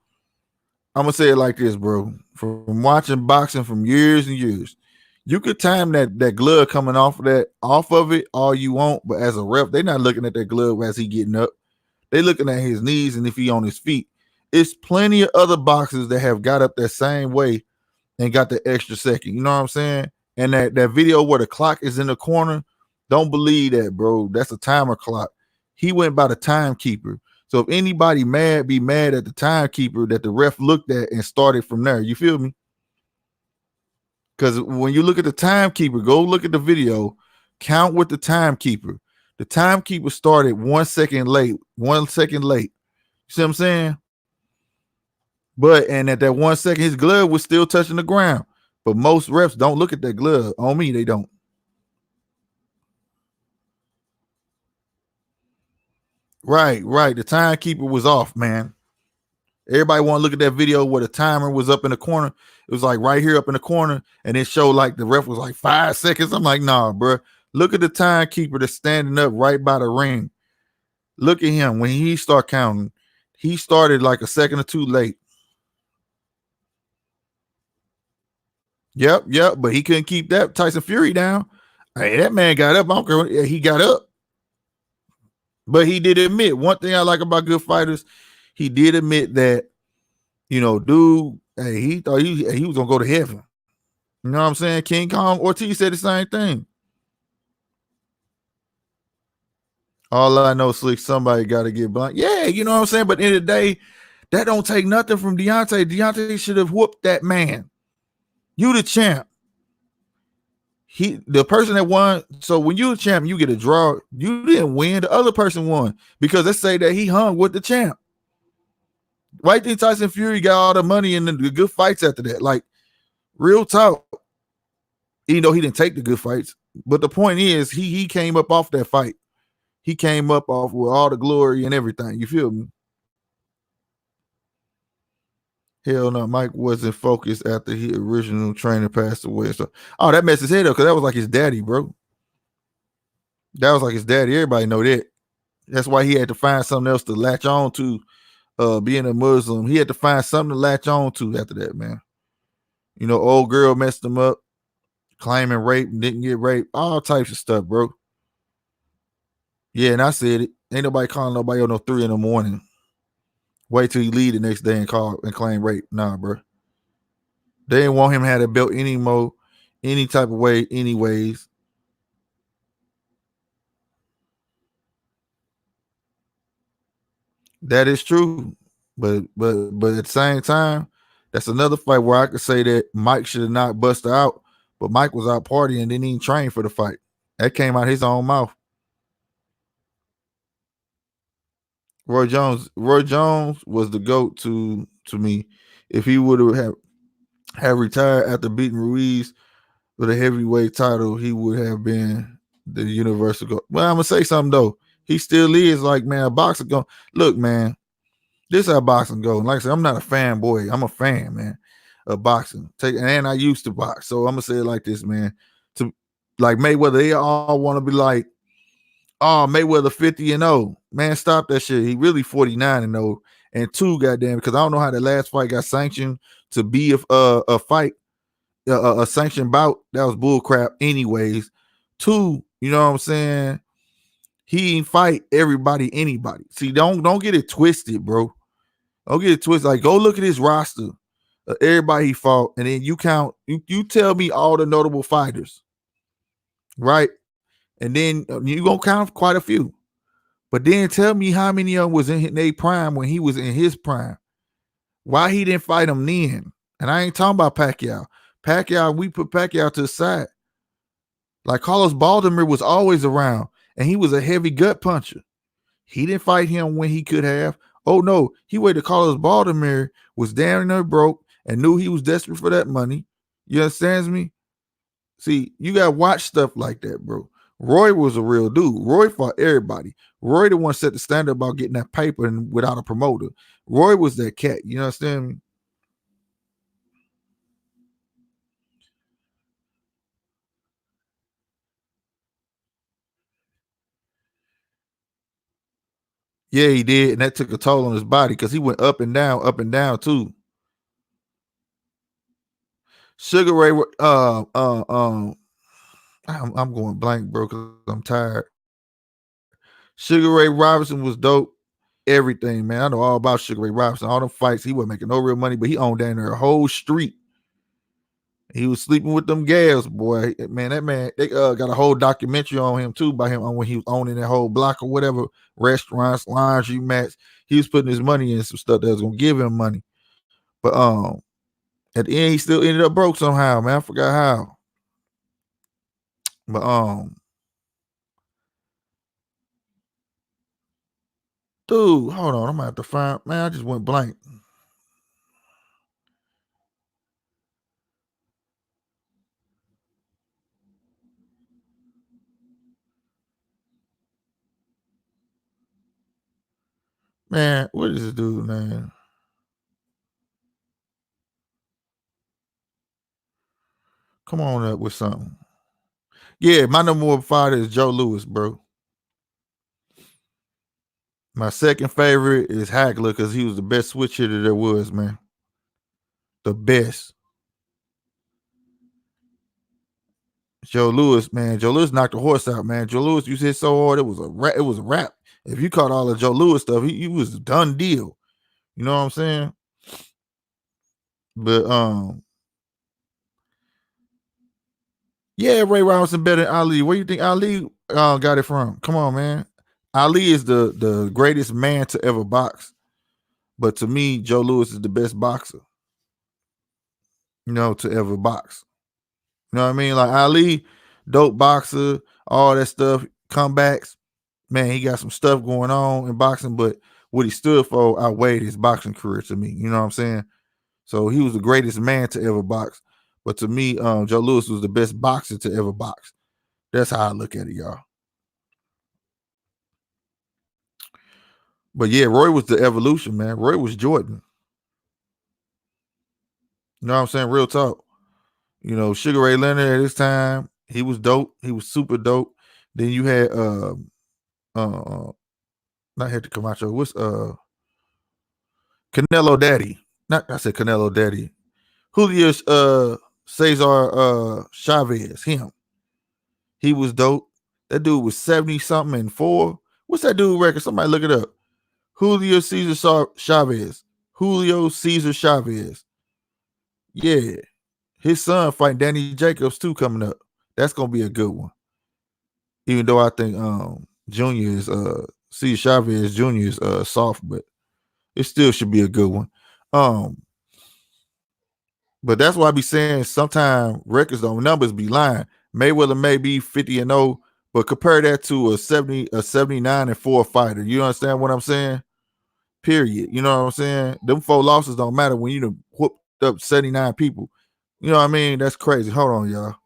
I'm going to say it like this, bro. From watching boxing from years and years, you could time that glove coming off of it all you want, but as a ref, they're not looking at that glove as he getting up. They're looking at his knees and if he on his feet. It's plenty of other boxers that have got up that same way and got the extra second. You know what I'm saying? And that video where the clock is in the corner, don't believe that, bro. That's a timer clock. He went by the timekeeper. So if anybody be mad at the timekeeper that the ref looked at and started from there. You feel me? Because when you look at the timekeeper, go look at the video, count with the timekeeper. The timekeeper started 1 second late. 1 second late. You see what I'm saying? But and at that 1 second, his glove was still touching the ground. But most refs don't look at that glove. On me, they don't. Right. The timekeeper was off, man. Everybody want to look at that video where the timer was up in the corner. It was like right here up in the corner, and it showed like the ref was like 5 seconds. I'm like, nah, bro. Look at the timekeeper that's standing up right by the ring. Look at him. When he start counting, he started like a second or two late. Yep. But he couldn't keep that Tyson Fury down. Hey, that man got up. I don't care. He got up. But he did admit, one thing I like about good fighters, he did admit that, you know, dude, hey, he thought he was gonna go to heaven. You know what I'm saying? King Kong Ortiz said the same thing. All I know, Slick, somebody got to get blind. Yeah, you know what I'm saying? But at the end of the day, that don't take nothing from Deontay. Deontay should have whooped that man. You the champ. The person that won. So when you the champ, you get a draw. You didn't win. The other person won because let's say that he hung with the champ. Why do you think Tyson Fury got all the money and the good fights after that? Like, real talk. Even though he didn't take the good fights, but the point is, he came up off that fight. He came up off with all the glory and everything. You feel me? Hell no, Mike wasn't focused after his original trainer passed away. So, that messed his head up because that was like his daddy, bro. That was like his daddy. Everybody know that. That's why he had to find something else to latch on to. Being a Muslim, he had to find something to latch on to after that, man. You know, old girl messed him up, claiming rape and didn't get raped, all types of stuff, bro. Yeah, and I said it. Ain't nobody calling nobody on no 3 a.m. Wait till he leave the next day and call and claim rape. Nah, bro. They didn't want him to have that belt anymore, any type of way, anyways. That is true. But at the same time, that's another fight where I could say that Mike should have not busted out, but Mike was out partying and didn't even train for the fight. That came out his own mouth. Roy Jones was the GOAT to me. If he would have retired after beating Ruiz with a heavyweight title, he would have been the universal GOAT. Well, I'm gonna say something though. He still is like, man, a boxer go. Look, man, this is how boxing goes. Like I said, I'm not a fanboy. I'm a fan, man, of boxing. And I used to box. So I'm gonna say it like this, man. To like Mayweather, they all want to be like, oh, Mayweather 50-0. Man, stop that shit. He really 49-0. And 2, goddamn, because I don't know how the last fight got sanctioned to be a fight, a sanctioned bout. That was bull crap anyways. 2, you know what I'm saying? He ain't fight anybody. See, don't get it twisted, bro. Don't get it twisted. Like, go look at his roster. Everybody he fought, and then you count. You tell me all the notable fighters, right? And then you gonna count quite a few. But then tell me how many of them was in their prime when he was in his prime. Why he didn't fight him then? And I ain't talking about Pacquiao. Pacquiao, we put Pacquiao to the side. Like Carlos Baldomir was always around, and he was a heavy gut puncher. He didn't fight him when he could have. Oh no, he waited. Carlos Baldomir was down there broke and knew he was desperate for that money. You understand me? See, you gotta watch stuff like that, bro. Roy was a real dude. Roy fought everybody. Roy the one set the standard about getting that paper and without a promoter. Roy was that cat. You understand me? Yeah, he did, and that took a toll on his body because he went up and down too. Sugar Ray, I'm going blank, bro, because I'm tired. Sugar Ray Robinson was dope. Everything, man. I know all about Sugar Ray Robinson. All them fights, he wasn't making no real money, but he owned down there a whole street. He was sleeping with them gals, boy. Man, that man, they got a whole documentary on him too, by him on when he was owning that whole block or whatever, restaurants, laundry mats. He was putting his money in some stuff that was gonna give him money. But at the end, he still ended up broke somehow, man. I forgot how. But dude, hold on. I'm gonna have to find, man. I just went blank. Man, what is this dude, man? Come on up with something. Yeah, my number one fighter is Joe Louis, bro. My second favorite is Hackler because he was the best switch hitter there was, man. The best. Joe Louis, man. Joe Louis knocked the horse out, man. Joe Louis used to hit so hard, it was a rap. It was a wrap. If you caught all the Joe Louis stuff, he was a done deal. You know what I'm saying? But yeah, Ray Robinson better than Ali. Where you think Ali got it from? Come on, man. Ali is the greatest man to ever box, but to me, Joe Louis is the best boxer, to ever box. You know what I mean? Like Ali, dope boxer, all that stuff, comebacks. Man, he got some stuff going on in boxing, but what he stood for outweighed his boxing career to me. You know what I'm saying? So he was the greatest man to ever box. But to me, Joe Louis was the best boxer to ever box. That's how I look at it, y'all. But yeah, Roy was the evolution, man. Roy was Jordan. You know what I'm saying? Real talk. Sugar Ray Leonard at his time, he was dope. He was super dope. Then you had not had to Camacho. What's Canelo Daddy? Not I said Canelo Daddy. Julio Cesar Chavez. Him. He was dope. That dude was 70 something and 4. What's that dude record? Somebody look it up. Julio Cesar Chavez. Julio Cesar Chavez. Yeah. His son fighting Danny Jacobs too coming up. That's gonna be a good one. Even though I think Junior is Cesar Chavez Jr. is soft, but it still should be a good one. But that's why I be saying sometimes records on numbers be lying. Mayweather may be 50-0, but compare that to a 79-4 fighter. You understand what I'm saying? Period. You know what I'm saying? Them 4 losses don't matter when you whooped up 79 people. You know what I mean? That's crazy. Hold on, y'all.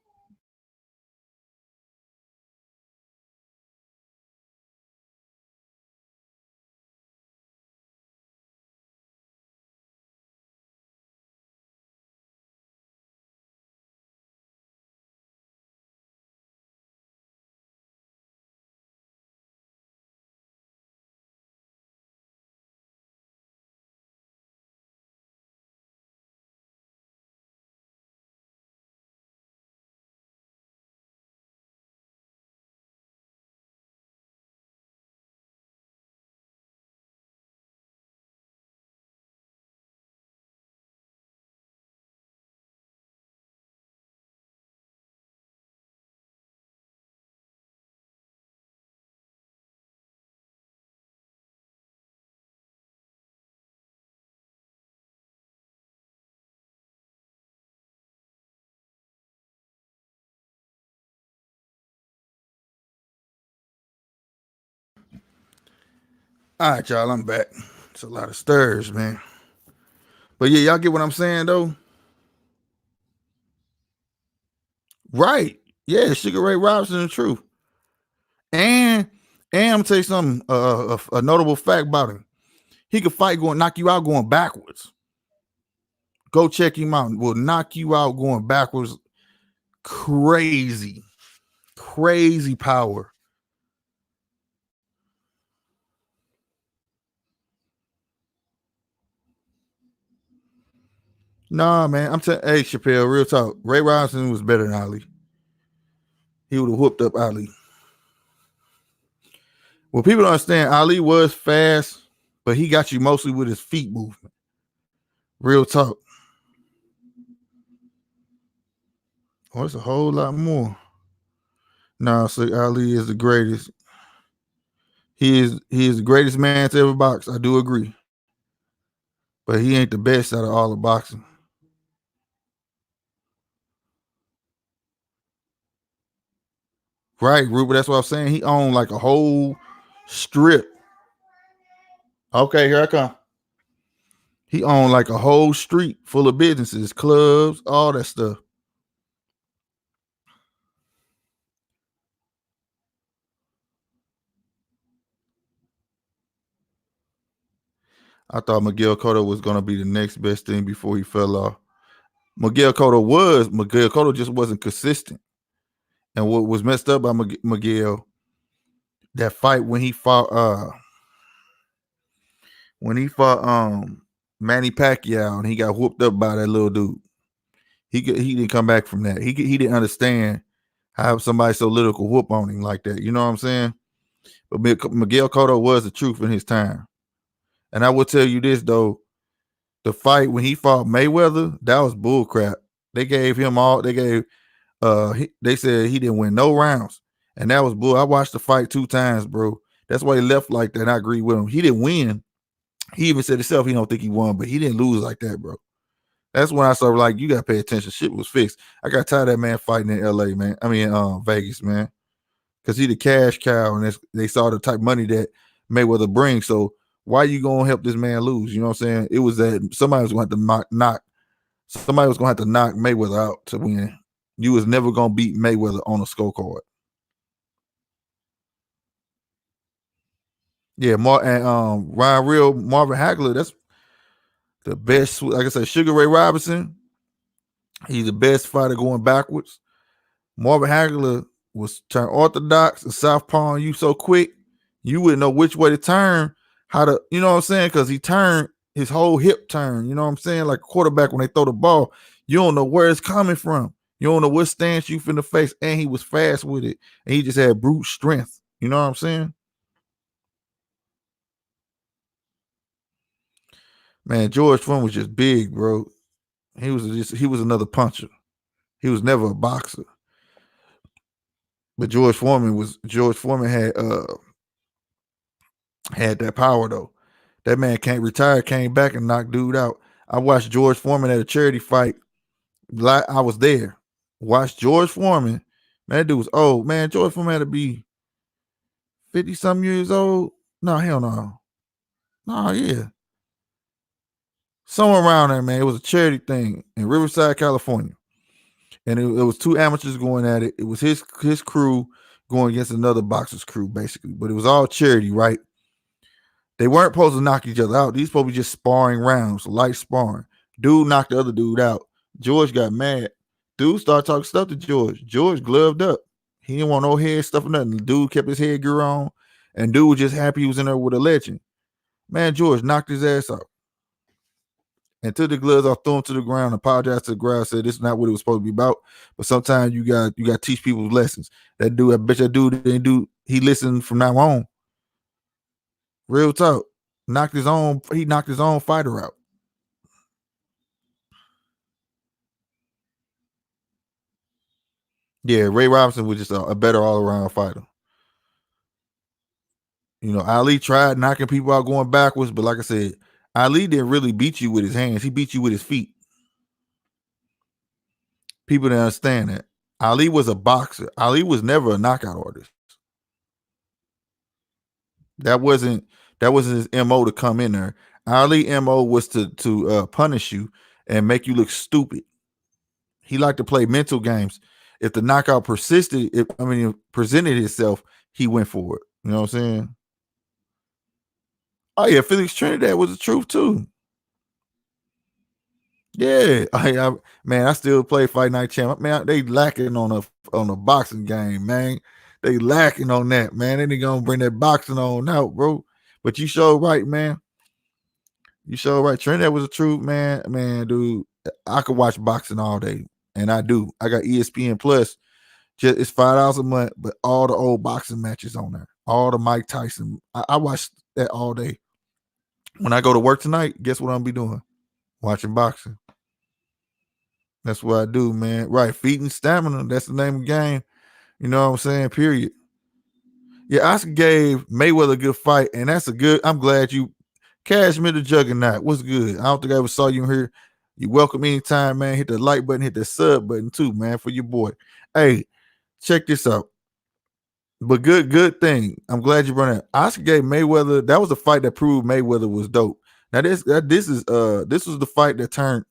All right, y'all. I'm back. It's a lot of stirs, man. But yeah, y'all get what I'm saying though? Right. Yeah, Sugar Ray Robinson, the truth. And I'm gonna tell you something, a notable fact about him. He could fight going knock you out going backwards. Go check him out. Will knock you out going backwards. Crazy power. Nah, man. I'm telling hey Chappelle, real talk. Ray Robinson was better than Ali. He would have whooped up Ali. Well, people don't understand, Ali was fast, but he got you mostly with his feet movement. Real talk. Oh, it's a whole lot more. Nah, so Ali is the greatest. He is the greatest man to ever box. I do agree. But he ain't the best out of all the boxing. Right, Ruben. That's what I'm saying. He owned like a whole strip. Okay, here I come. He owned like a whole street full of businesses, clubs, all that stuff. I thought Miguel Cotto was gonna be the next best thing before he fell off. Miguel Cotto just wasn't consistent. And what was messed up by Miguel, that fight when he fought Manny Pacquiao and he got whooped up by that little dude. He didn't come back from that. He didn't understand how somebody so little could whoop on him like that. You know what I'm saying? But Miguel Cotto was the truth in his time. And I will tell you this though, the fight when he fought Mayweather, that was bullcrap. They gave him all. They said he didn't win no rounds, and that was bull. I watched the fight 2 times, bro. That's why he left like that. And I agree with him. He didn't win. He even said himself he don't think he won, but he didn't lose like that, bro. That's when I started like, you gotta pay attention. Shit was fixed. I got tired of that man fighting in LA, man. I mean, Vegas, man. Because he the cash cow, and they saw the type of money that Mayweather brings. So why you gonna help this man lose? You know what I'm saying? It was that somebody was going to have to knock somebody was gonna have to knock Mayweather out to win. You was never gonna beat Mayweather on a scorecard. Yeah, Ryan Real, Marvin Hagler, that's the best. Like I said, Sugar Ray Robinson, he's the best fighter going backwards. Marvin Hagler was turned orthodox and southpaw on you so quick, you wouldn't know which way to turn, how to, you know what I'm saying? Because he turned his whole hip turn, you know what I'm saying? Like a quarterback when they throw the ball, you don't know where it's coming from. You don't know what stance you finna face, and he was fast with it, and he just had brute strength. You know what I'm saying? Man, George Foreman was just big, bro. He was another puncher. He was never a boxer. But George Foreman had that power though. That man can't retire, came back and knocked dude out. I watched George Foreman at a charity fight. I was there. Watched George Foreman. Man, that dude was old. Man, George Foreman had to be 50 some years old. No, hell no. No, yeah. Somewhere around there, man. It was a charity thing in Riverside, California. And it was two amateurs going at it. It was his crew going against another boxer's crew, basically. But it was all charity, right? They weren't supposed to knock each other out. These supposed to be just sparring rounds, light sparring. Dude knocked the other dude out. George got mad. Dude started talking stuff to George. George gloved up. He didn't want no head stuff or nothing. The dude kept his headgear on. And dude was just happy he was in there with a legend. Man, George knocked his ass out. And took the gloves off, threw him to the ground, apologized to the crowd, said this is not what it was supposed to be about. But sometimes you got to teach people lessons. That dude, I bet that dude didn't do, he listened from now on. Real talk. He knocked his own fighter out. Yeah, Ray Robinson was just a better all-around fighter. You know, Ali tried knocking people out going backwards, but like I said, Ali didn't really beat you with his hands. He beat you with his feet. People didn't understand that. Ali was a boxer. Ali was never a knockout artist. That wasn't his MO to come in there. Ali MO was to punish you and make you look stupid. He liked to play mental games. If the knockout persisted, presented itself, he went for it. You know what I'm saying? Oh yeah, Felix Trinidad was the truth too. Yeah, man, I still play Fight Night Champ. Man, they lacking on a boxing game, man. They lacking on that, man. They ain't gonna bring that boxing on out, bro. But you showed right, man. You showed right. Trinidad was the truth, man. Man, dude, I could watch boxing all day, and I do. I got ESPN Plus. Just it's $5 a month, but all the old boxing matches on there, all the Mike Tyson. I watch that all day. When I go to work tonight, guess what I'm gonna be doing? Watching boxing. That's what I do, man. Right, feeding stamina. That's the name of the game. You know what I'm saying? Period. Yeah, Oscar gave Mayweather a good fight, and that's a good. I'm glad you, Cashmere the Juggernaut. What's good? I don't think I ever saw you in here. You welcome anytime, man. Hit the like button, hit the sub button too, man, for your boy. Hey, check this out. But good thing. I'm glad you brought it. Oscar gave Mayweather. That was a fight that proved Mayweather was dope. Now this was the fight that turned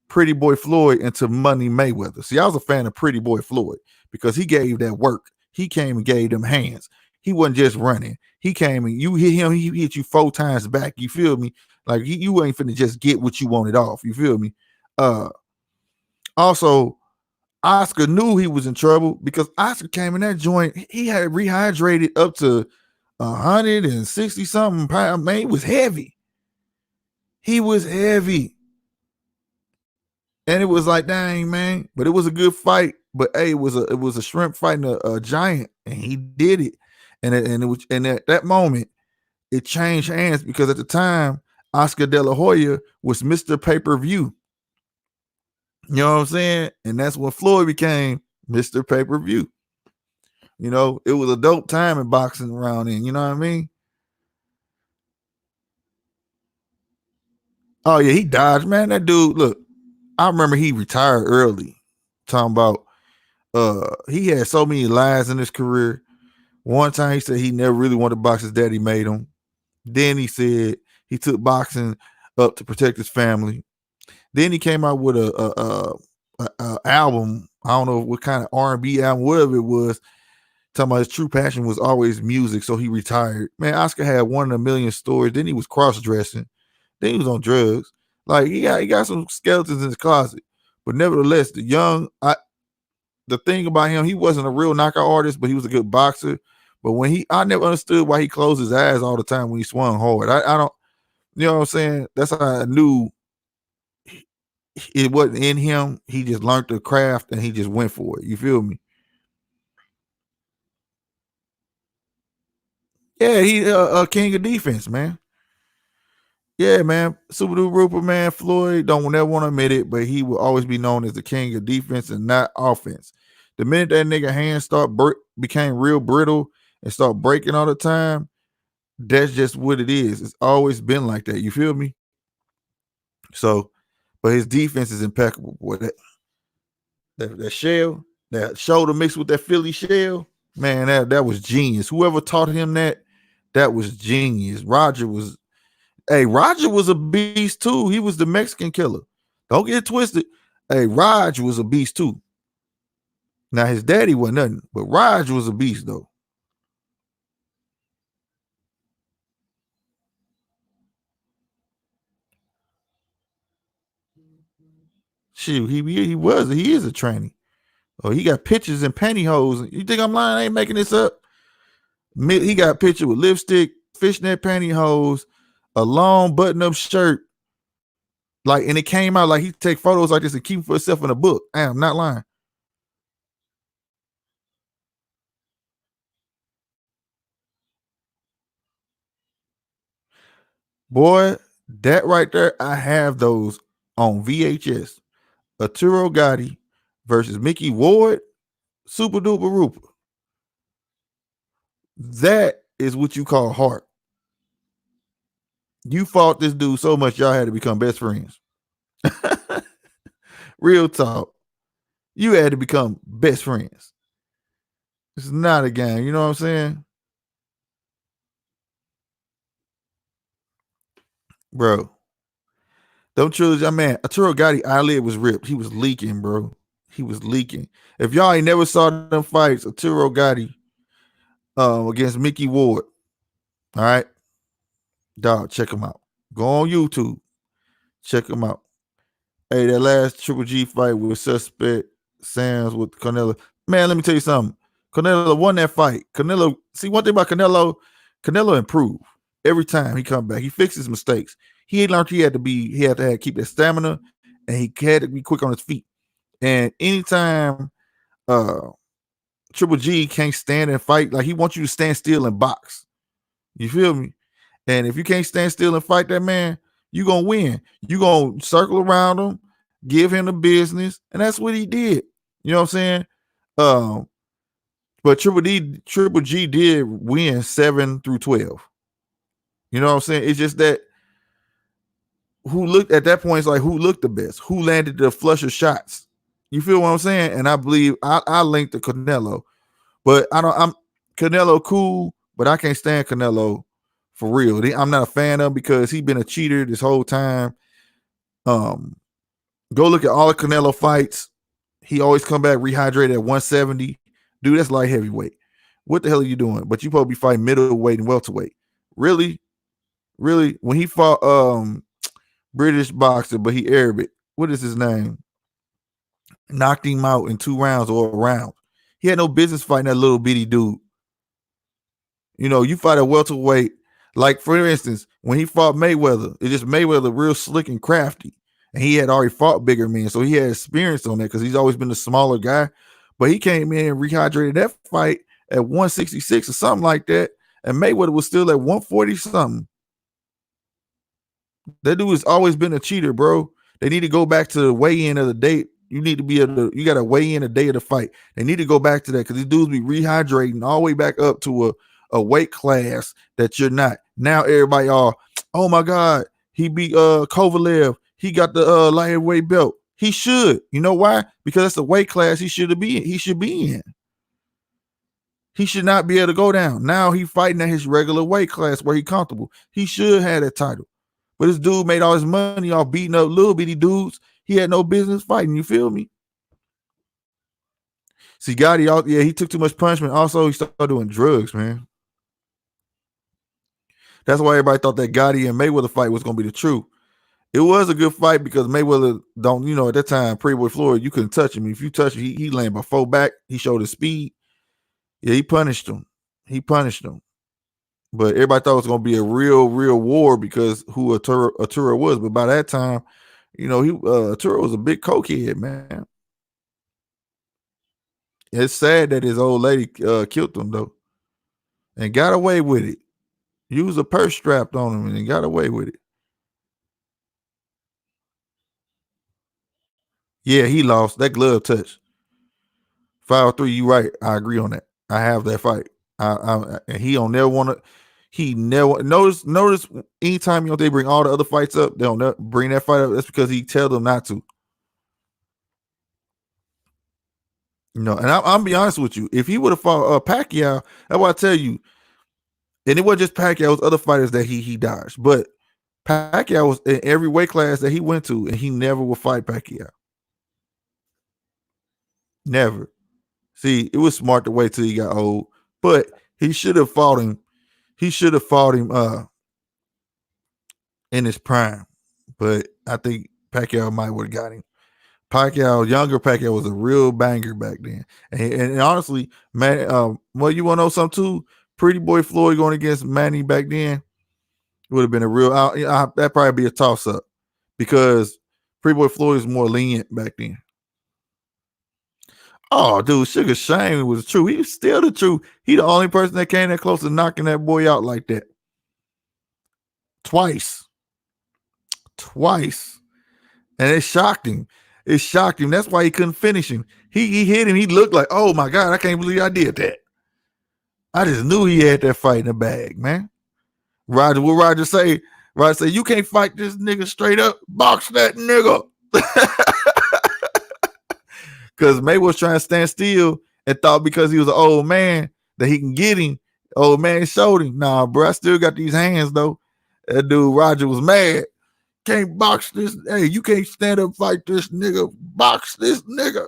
Pretty Boy Floyd into Money Mayweather. See, I was a fan of Pretty Boy Floyd because he gave that work. He came and gave them hands. He wasn't just running. He came and you hit him. He hit you 4 times back. You feel me? Like you ain't finna just get what you wanted off. You feel me? Also, Oscar knew he was in trouble because Oscar came in that joint. He had rehydrated up to 160 something pounds. Man, he was heavy. He was heavy. And it was like, dang, man. But it was a good fight. But hey, it was a shrimp fighting a giant, and he did it. And at that moment, it changed hands because at the time, Oscar De La Hoya was Mr. Pay-Per-View. You know what I'm saying? And that's when Floyd became Mr. Pay-Per-View. You know, it was a dope time in boxing around then. You know what I mean? Oh yeah, he dodged, man. That dude, look, I remember he retired early. Talking about he had so many lies in his career. One time he said he never really wanted to box, his daddy made him. Then he said he took boxing up to protect his family. Then he came out with a album. I don't know what kind of R&B album, whatever it was. Talking about his true passion was always music, so he retired. Man, Oscar had one in a million stories. Then he was cross dressing. Then he was on drugs. Like he got some skeletons in his closet. But nevertheless, the thing about him, he wasn't a real knockout artist, but he was a good boxer. But I never understood why he closed his eyes all the time when he swung hard. I don't, you know what I'm saying? That's how I knew it wasn't in him. He just learned the craft and he just went for it. You feel me? Yeah, he a king of defense, man. Yeah, man. Super Duper Rupert, man. Floyd don't never want to admit it, but he will always be known as the king of defense and not offense. The minute that nigga hands became real brittle and start breaking all the time, that's just what it is. It's always been like that. You feel me? So, but his defense is impeccable. Boy, that shell, that shoulder mixed with that Philly shell, man, that was genius. Whoever taught him that was genius. Roger was a beast too. He was the Mexican killer. Don't get it twisted. Hey, Raj was a beast too. Now his daddy wasn't nothing, but Raj was a beast though. Shoot, he is a tranny. Oh, he got pictures in pantyhose. You think I'm lying? I ain't making this up. He got a picture with lipstick, fishnet pantyhose, a long button-up shirt. Like, and it came out like he take photos like this and keep them for himself in a book. I'm not lying. Boy, that right there, I have those on VHS. Arturo Gotti versus Mickey Ward, Super Duper Rooper. That is what you call heart. You fought this dude so much, y'all had to become best friends. Real talk. You had to become best friends. It's not a game. You know what I'm saying? Bro. Don't trilogy, man. Arturo Gotti eyelid was ripped. He was leaking, bro. He was leaking. If y'all ain't never saw them fights, Arturo Gotti against Mickey Ward. All right. Dog, check him out. Go on YouTube. Check him out. Hey, that last Triple G fight with Suspect Sands with Canelo. Man, let me tell you something. Canelo won that fight. See one thing about Canelo improved every time he come back. He fixed his mistakes. He learned he had to keep that stamina, and he had to be quick on his feet. And anytime Triple G can't stand and fight, like he wants you to stand still and box. You feel me? And if you can't stand still and fight that man, you're gonna win. You're gonna circle around him, give him the business, and that's what he did. You know what I'm saying? But Triple G did win 7 through 12. You know what I'm saying? It's just that who looked at that point is like who looked the best, who landed the flusher shots. You feel what I'm saying? And I believe I linked to Canelo, but I'm Canelo cool, but I can't stand Canelo for real. I'm not a fan of him because he's been a cheater this whole time. Go look at all the Canelo fights. He always come back rehydrated at 170. Dude, that's light heavyweight. What the hell are you doing? But you supposed to be fighting middleweight and welterweight. Really? Really? When he fought British boxer, but he Arabic. What is his name? Knocked him out in 2 rounds or a round. He had no business fighting that little bitty dude. You know, you fight a welterweight. Like, for instance, when he fought Mayweather, it's just Mayweather real slick and crafty. And he had already fought bigger men, so he had experience on that because he's always been a smaller guy. But he came in and rehydrated that fight at 166 or something like that. And Mayweather was still at 140 something. That dude has always been a cheater, bro. They need to go back to the weigh-in of the date You need to be able to. You got to weigh in the day of the fight. They need to go back to that because these dudes be rehydrating all the way back up to a weight class that you're not. Now everybody oh my God, he beat Kovalev. He got the lightweight belt. He should. You know why? Because it's a weight class he should be in. He should be in. He should not be able to go down. Now he fighting at his regular weight class where he comfortable. He should have that title. But this dude made all his money off beating up little bitty dudes. He had no business fighting. You feel me? See, Gotti, he took too much punishment. Also, he started doing drugs, man. That's why everybody thought that Gotti and Mayweather fight was going to be the truth. It was a good fight because Mayweather at that time, Pretty Boy Floyd, you couldn't touch him. If you touch him, he landed by 4 back. He showed his speed. Yeah, he punished him. But everybody thought it was going to be a real war because who Arturo was. But by that time, Arturo was a big cokehead, man. It's sad that his old lady killed him, though, and got away with it. Used a purse strapped on him and got away with it. Yeah, he lost. That glove touch. 5-3, you right. I agree on that. I have that fight. And he don't never want to. He never notice. Anytime they bring all the other fights up, they don't bring that fight up. That's because he tell them not to. And I'm be honest with you. If he would have fought Pacquiao, that's what I tell you. And it wasn't just Pacquiao; it was other fighters that he dodged. But Pacquiao was in every weight class that he went to, and he never would fight Pacquiao. Never. See, it was smart to wait till he got old, but he should have fought him. He should have fought him in his prime. But I think Pacquiao might would have got him. Younger Pacquiao was a real banger back then. And honestly, man, you want to know something too? Pretty Boy Floyd going against Manny back then would have been a real. That'd probably be a toss up because Pretty Boy Floyd is more lenient back then. Oh, dude, Sugar Shane was true. He was still the truth. He the only person that came that close to knocking that boy out like that. Twice. And it shocked him. That's why he couldn't finish him. He hit him. He looked like, oh my God, I can't believe I did that. I just knew he had that fight in the bag, man. Roger say, you can't fight this nigga straight up. Box that nigga. Because May was trying to stand still and thought because he was an old man that he can get him. Old man showed him. Nah, bro, I still got these hands, though. That dude, Roger, was mad. Can't box this. Hey, you can't stand up and fight this nigga. Box this nigga.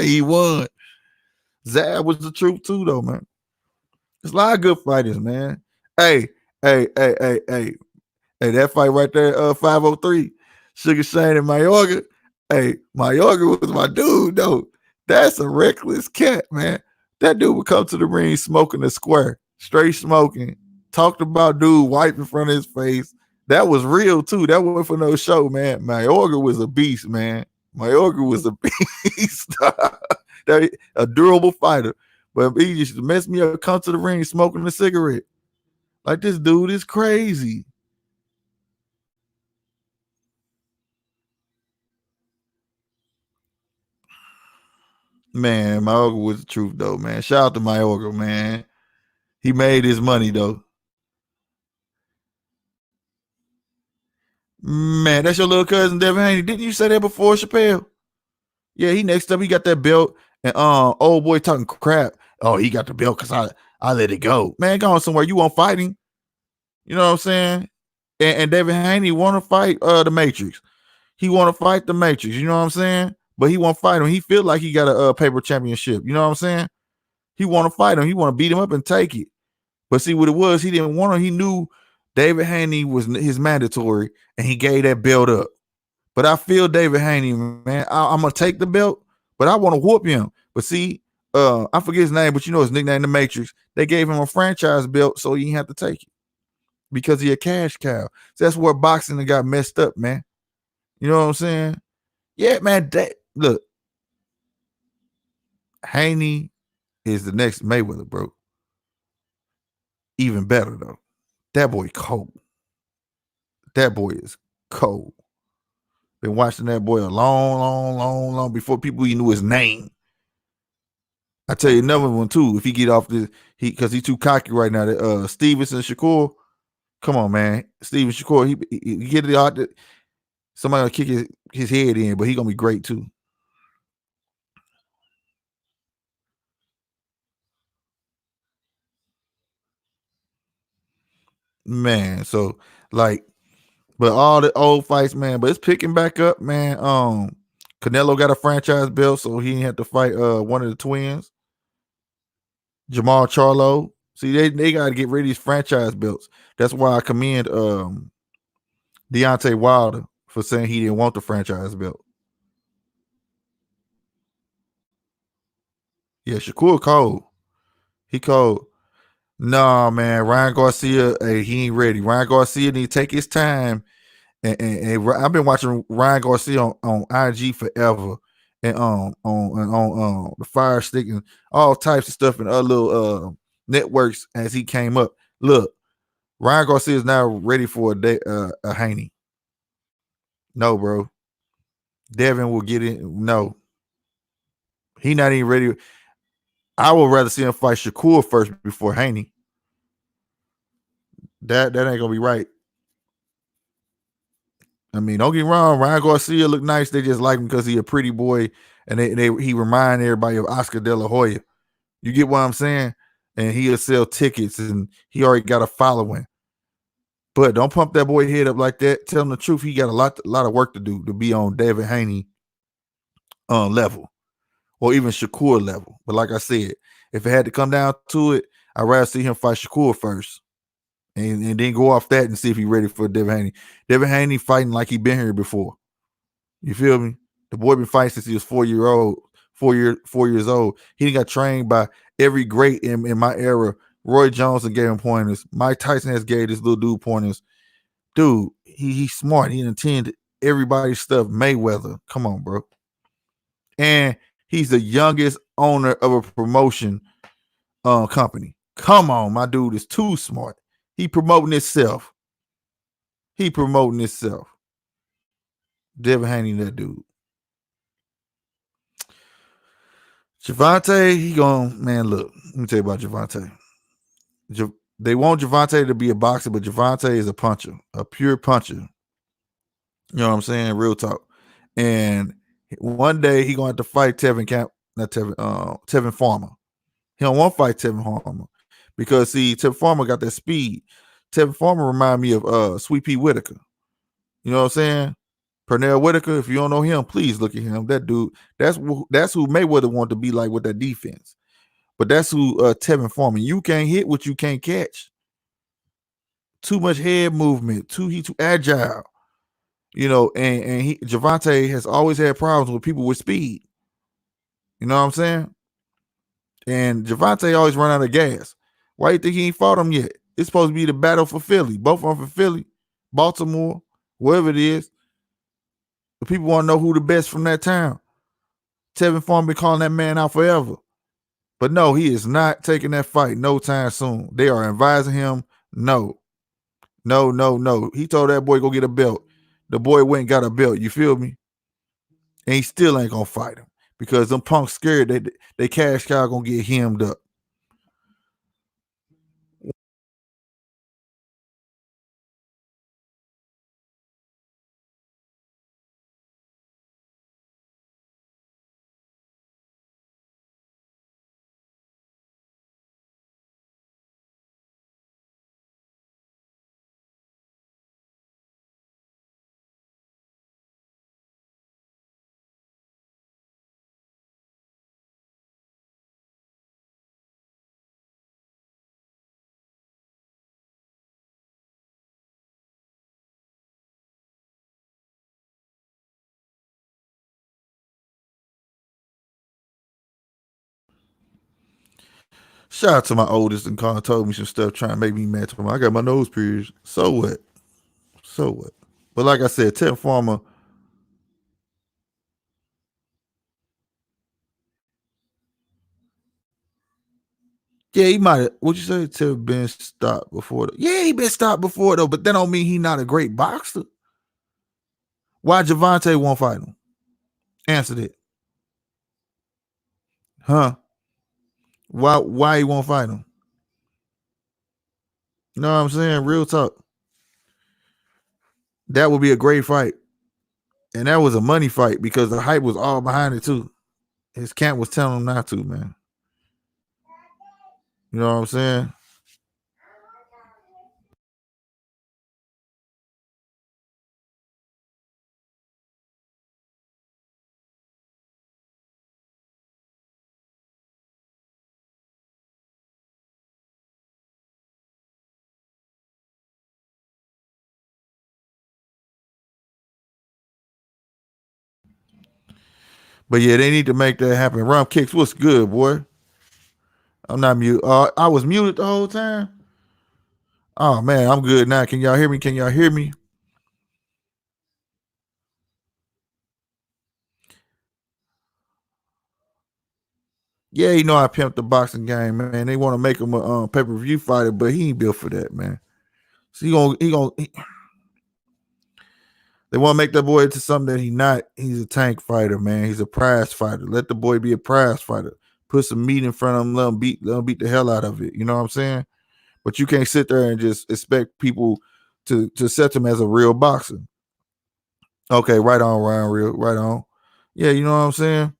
He won. Zab was the truth, too, though, man. There's a lot of good fighters, man. Hey, that fight right there, 503, Sugar Shane and Mayorga. Hey, Mayorga was my dude, though. That's a reckless cat, man. That dude would come to the ring smoking a square, straight smoking. Talked about dude wiping in front of his face. That was real, too. That wasn't for no show, man. Mayorga was a beast, man. Mayorga was a beast. A durable fighter. But he just messed me up, come to the ring smoking a cigarette. Like, this dude is crazy. Man, Mayorga was the truth, though, man. Shout out to Mayorga, man. He made his money, though. Man, that's your little cousin, Devin Haney. Didn't you say that before, Chappelle? Yeah, he next up. He got that belt. And old boy talking crap. Oh, he got the belt because I let it go. Man, go on somewhere. You won't fight him. You know what I'm saying? And Devin Haney want to fight the Matrix. He want to fight the Matrix. You know what I'm saying? But he won't fight him. He feel like he got a paper championship. You know what I'm saying? He want to fight him. He want to beat him up and take it. But see what it was? He didn't want him. He knew David Haney was his mandatory, and he gave that belt up. But I feel David Haney, man. I'm gonna take the belt, but I want to whoop him. But see, I forget his name, but you know his nickname, the Matrix. They gave him a franchise belt, so he didn't have to take it because he a cash cow. So that's where boxing got messed up, man. You know what I'm saying? Yeah, man. Look, Haney is the next Mayweather, bro. Even better though. That boy cold. That boy is cold. Been watching that boy a long before people even knew his name. I tell you another one too. If he get off this, because he's too cocky right now. That Stevenson Shakur, come on, man. Steven Shakur, he get it out. Somebody will kick his head in, but he gonna be great too. Man, so like, but all the old fights, man, but it's picking back up, man. Canelo got a franchise belt, so he didn't have to fight one of the twins, Jamal Charlo. See, they gotta get rid of these franchise belts. That's why I commend Deontay Wilder for saying he didn't want the franchise belt. Yeah, Shakur cold. He cold. Nah, man, Ryan Garcia, hey, he ain't ready. Ryan Garcia need to take his time. And I've been watching Ryan Garcia on IG forever, and on the Fire Stick and all types of stuff and other little networks as he came up. Look, Ryan Garcia is now ready for a Haney. No, bro. Devin will get it. No, he not even ready. I would rather see him fight Shakur first before Haney. That ain't gonna be right. I mean, don't get me wrong. Ryan Garcia look nice. They just like him because he a pretty boy, and he remind everybody of Oscar De La Hoya. You get what I'm saying? And he'll sell tickets, and he already got a following. But don't pump that boy head up like that. Tell him the truth. He got a lot of work to do to be on David Haney level, or even Shakur level. But like I said, if it had to come down to it, I'd rather see him fight Shakur first. And then go off that and see if he's ready for Devin Haney. Devin Haney fighting like he been here before. You feel me? The boy been fighting since he was 4 years old. He got trained by every great in my era. Roy Jones gave him pointers. Mike Tyson has gave this little dude pointers. Dude, he's smart. He intended everybody's stuff. Mayweather, come on, bro. And he's the youngest owner of a promotion company. Come on, my dude is too smart. He promoting himself. Devin Haney, that dude. Javante, he going, man, look, let me tell you about Javante. They want Javante to be a boxer, but Javante is a puncher, a pure puncher. You know what I'm saying? Real talk. And one day he going to have to fight Tevin Farmer. He don't want to fight Tevin Farmer because, see, Tevin Farmer got that speed. Tevin Farmer remind me of Sweet Pea Whitaker. You know what I'm saying? Pernell Whitaker, if you don't know him, please look at him. That dude, that's who Mayweather want to be like with that defense. But that's who Tevin Farmer. You can't hit what you can't catch. Too much head movement. He too agile. You know, and Javante has always had problems with people with speed. You know what I'm saying? And Javante always run out of gas. Why you think he ain't fought him yet? It's supposed to be the battle for Philly. Both of them for Philly, Baltimore, wherever it is. The people want to know who the best from that town. Tevin Farmer been calling that man out forever. But no, he is not taking that fight no time soon. They are advising him, no. He told that boy go get a belt. The boy went and got a belt. You feel me? And he still ain't gonna fight him because them punks scared that they cash cow gonna get hemmed up. Shout out to my oldest and Colin told me some stuff trying to make me mad to him. I got my nose pierced. So what? But like I said, Tevin Farmer. Yeah, he might have. Would you say Tevin been stopped before? Yeah, he been stopped before though, but that don't mean he not a great boxer. Why Javante won't fight him? Answer that. Huh? Why he won't fight him? You know what I'm saying? Real talk. That would be a great fight. And that was a money fight because the hype was all behind it too. His camp was telling him not to, man. You know what I'm saying? But yeah, they need to make that happen. Rum Kicks, what's good, boy? I'm not mute. I was muted the whole time. Oh man, I'm good now. Can y'all hear me? Can y'all hear me? Yeah, you know I pimped the boxing game, man. They want to make him a pay-per-view fighter, but he ain't built for that, man. So they want to make that boy into something that he's not. He's a tank fighter, man. He's a prize fighter. Let the boy be a prize fighter. Put some meat in front of him, let him beat the hell out of it. You know what I'm saying? But you can't sit there and just expect people to set him as a real boxer. Okay, right on, Ryan. Real, right on. Yeah, you know what I'm saying?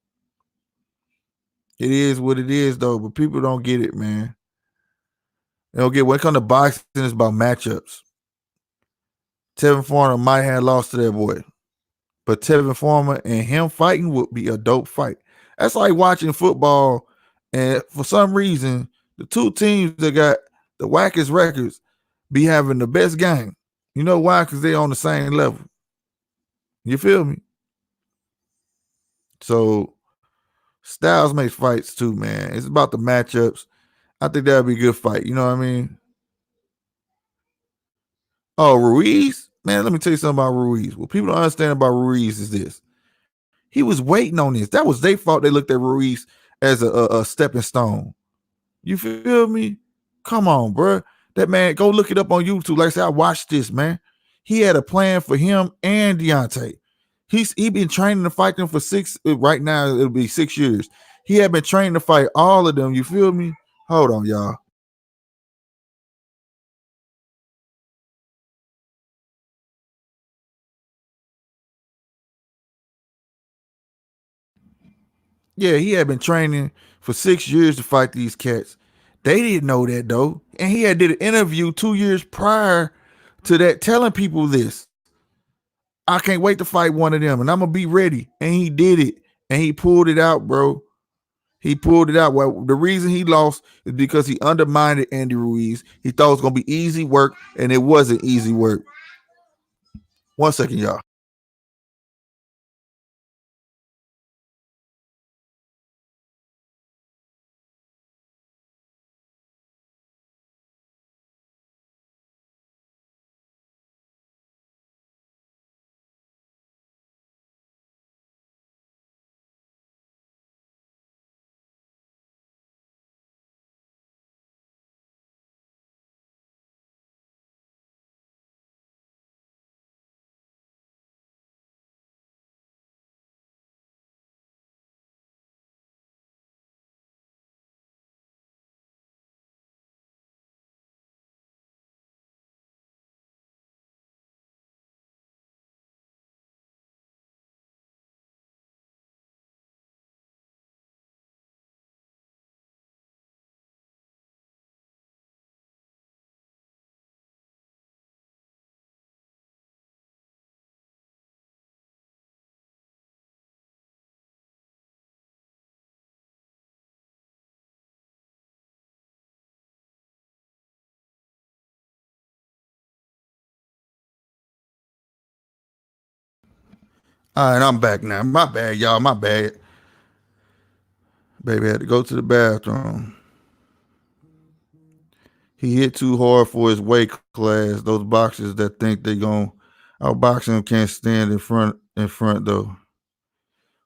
It is what it is, though. But people don't get it, man. They don't get when it comes to boxing, it's about matchups. Tevin Farmer might have lost to that boy, but Tevin Farmer and him fighting would be a dope fight. That's like watching football, and for some reason, the two teams that got the wackest records be having the best game. You know why? Because they on the same level. You feel me? So styles makes fights too, man. It's about the matchups. I think that'd be a good fight. You know what I mean? Oh, Ruiz? Man, let me tell you something about Ruiz. What people don't understand about Ruiz is this. He was waiting on this. That was their fault. They looked at Ruiz as a stepping stone. You feel me? Come on, bro. That man, go look it up on YouTube. Like I said, I watched this, man. He had a plan for him and Deontay. He been training to fight them for right now it'll be 6 years. He had been training to fight all of them. You feel me? Hold on, y'all. Yeah, he had been training for 6 years to fight these cats. They didn't know that though. And he had did an interview 2 years prior to that telling people this. I can't wait to fight one of them and I'm gonna be ready. And he did it. And he pulled it out, bro. He pulled it out. Well, the reason he lost is because he undermined Andy Ruiz. He thought it was gonna be easy work, and it wasn't easy work. 1 second, y'all. All right, I'm back now. My bad, y'all. My bad. Baby had to go to the bathroom. He hit too hard for his weight class. Those boxers that think they gon' outboxing him can't stand in front though.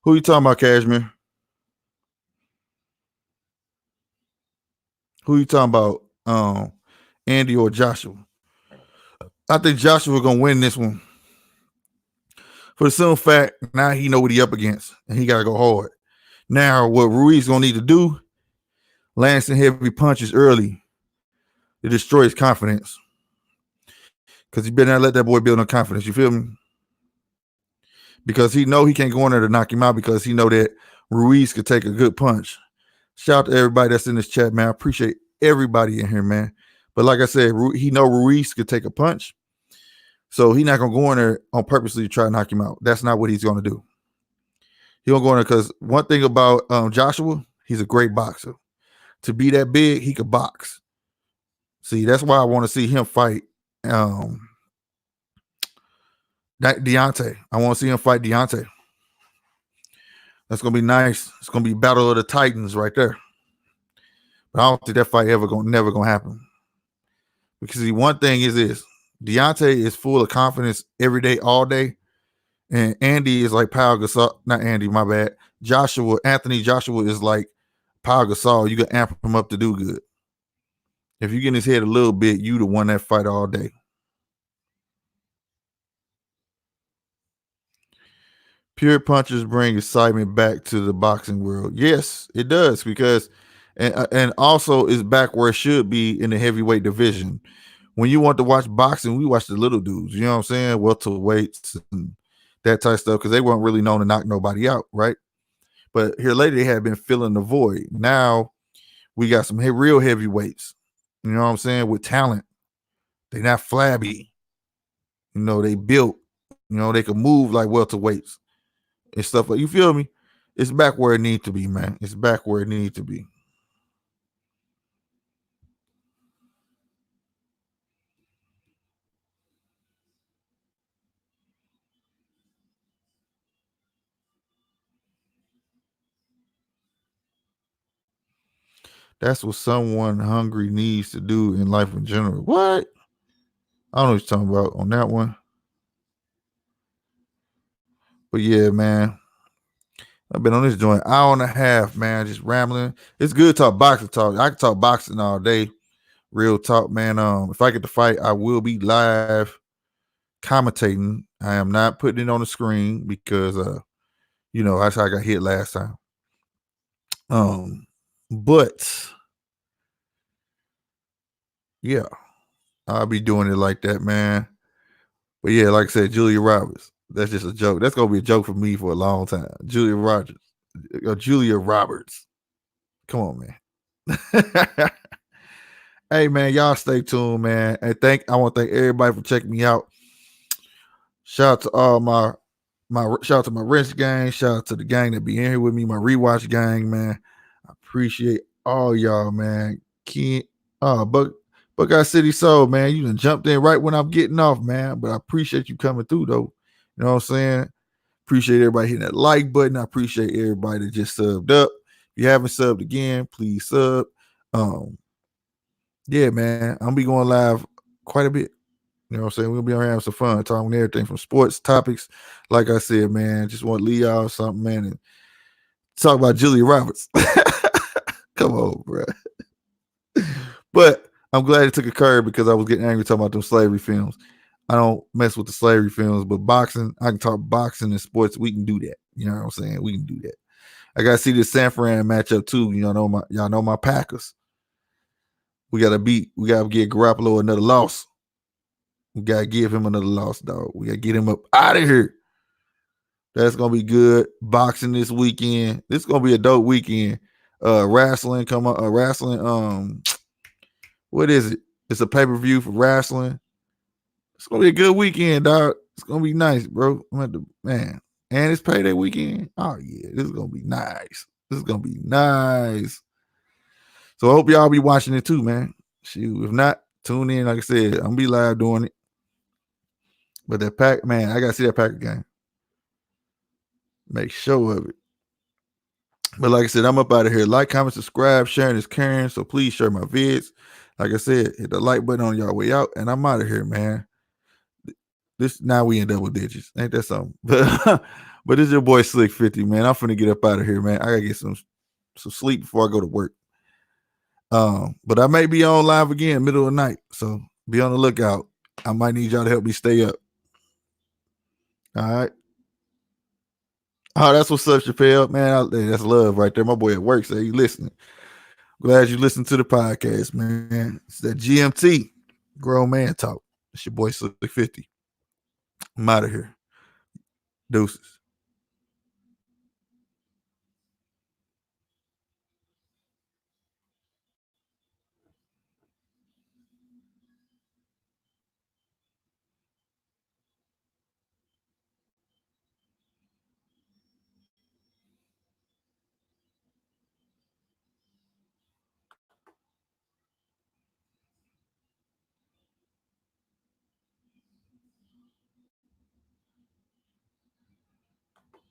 Who you talking about, Cashmere? Who you talking about? Andy or Joshua? I think Joshua gonna win this one For the simple fact, now he know what he up against, and he got to go hard. Now, what Ruiz going to need to do, land some heavy punches early to destroy his confidence. Because he better not let that boy build no confidence. You feel me? Because he know he can't go in there to knock him out because he know that Ruiz could take a good punch. Shout out to everybody that's in this chat, man. I appreciate everybody in here, man. But like I said, he know Ruiz could take a punch. So he's not going to go in there on purposely to try to knock him out. That's not what he's going to do. He don't go in there because one thing about Joshua, he's a great boxer. To be that big, he could box. See, that's why I want to see him fight Deontay. I want to see him fight Deontay. That's going to be nice. It's going to be Battle of the Titans right there. But I don't think that fight never going to happen. Because see, one thing is this. Deontay is full of confidence every day, all day. And Andy is like Pau Gasol. Not Andy, my bad. Anthony Joshua is like Pau Gasol. You can amp him up to do good. If you get in his head a little bit, you the one that fight all day. Pure punches bring excitement back to the boxing world. Yes, it does, because and also is back where it should be in the heavyweight division. When you want to watch boxing, we watch the little dudes. You know what I'm saying? Welterweights and that type of stuff, because they weren't really known to knock nobody out, right? But here lately, they had been filling the void. Now we got some real heavyweights. You know what I'm saying? With talent. They're not flabby. You know, they built. You know, they can move like welterweights and stuff like, you feel me? It's back where it needs to be, man. It's back where it needs to be. That's what someone hungry needs to do in life in general. What? I don't know what you're talking about on that one. But yeah, man. I've been on this joint hour and a half, man, just rambling. It's good to talk boxing talk. I can talk boxing all day. Real talk, man. If I get to fight, I will be live commentating. I am not putting it on the screen because you know, that's how I got hit last time. But yeah, I'll be doing it like that, man. But yeah, like I said, Julia Roberts. That's just a joke. That's gonna be a joke for me for a long time. Julia Roberts. Come on, man. Hey man, y'all stay tuned, man. And I want to thank everybody for checking me out. Shout out to all my shout out to my wrist gang. Shout out to the gang that be in here with me, my rewatch gang, man. I appreciate all y'all, man. Buckeye City Soul, man. You done jumped in right when I'm getting off, man. But I appreciate you coming through, though. You know what I'm saying? Appreciate everybody hitting that like button. I appreciate everybody that just subbed up. If you haven't subbed again, please sub. Yeah, man. I'm be going live quite a bit. You know what I'm saying? We'll be on here having some fun, talking everything from sports topics. Like I said, man, just want to leave y'all something, man, and talk about Julia Roberts. Come on, bro. But I'm glad it took a curve because I was getting angry talking about them slavery films. I don't mess with the slavery films, but boxing, I can talk boxing and sports. We can do that. You know what I'm saying? We can do that. I gotta see this San Fran matchup too. Y'all know my Packers. We gotta give Garoppolo another loss. We gotta give him another loss, dog. We gotta get him up out of here. That's gonna be good. Boxing this weekend. This is gonna be a dope weekend. Wrestling come up. Wrestling. What is it? It's a pay-per-view for wrestling. It's gonna be a good weekend, dog. It's gonna be nice, bro. Man. And it's payday weekend. Oh yeah, this is gonna be nice. This is gonna be nice. So I hope y'all be watching it too, man. Shoot, if not, tune in. Like I said, I'm gonna be live doing it. But that pack, man, I gotta see that Packer game. Make sure of it. But like I said, I'm up out of here. Like, comment, subscribe, sharing is caring. So please share my vids. Like I said, hit the like button on y'all way out, and I'm out of here, man. This now we in double digits. Ain't that something? But this is your boy Slick 50, man. I'm finna get up out of here, man. I gotta get some sleep before I go to work. But I may be on live again middle of the night. So be on the lookout. I might need y'all to help me stay up. All right. Oh, that's what's up, Chappelle. Man, that's love right there. My boy at work say you listening. Glad you listened to the podcast, man. It's that GMT, grown man talk. It's your boy Slick 50. I'm out of here. Deuces.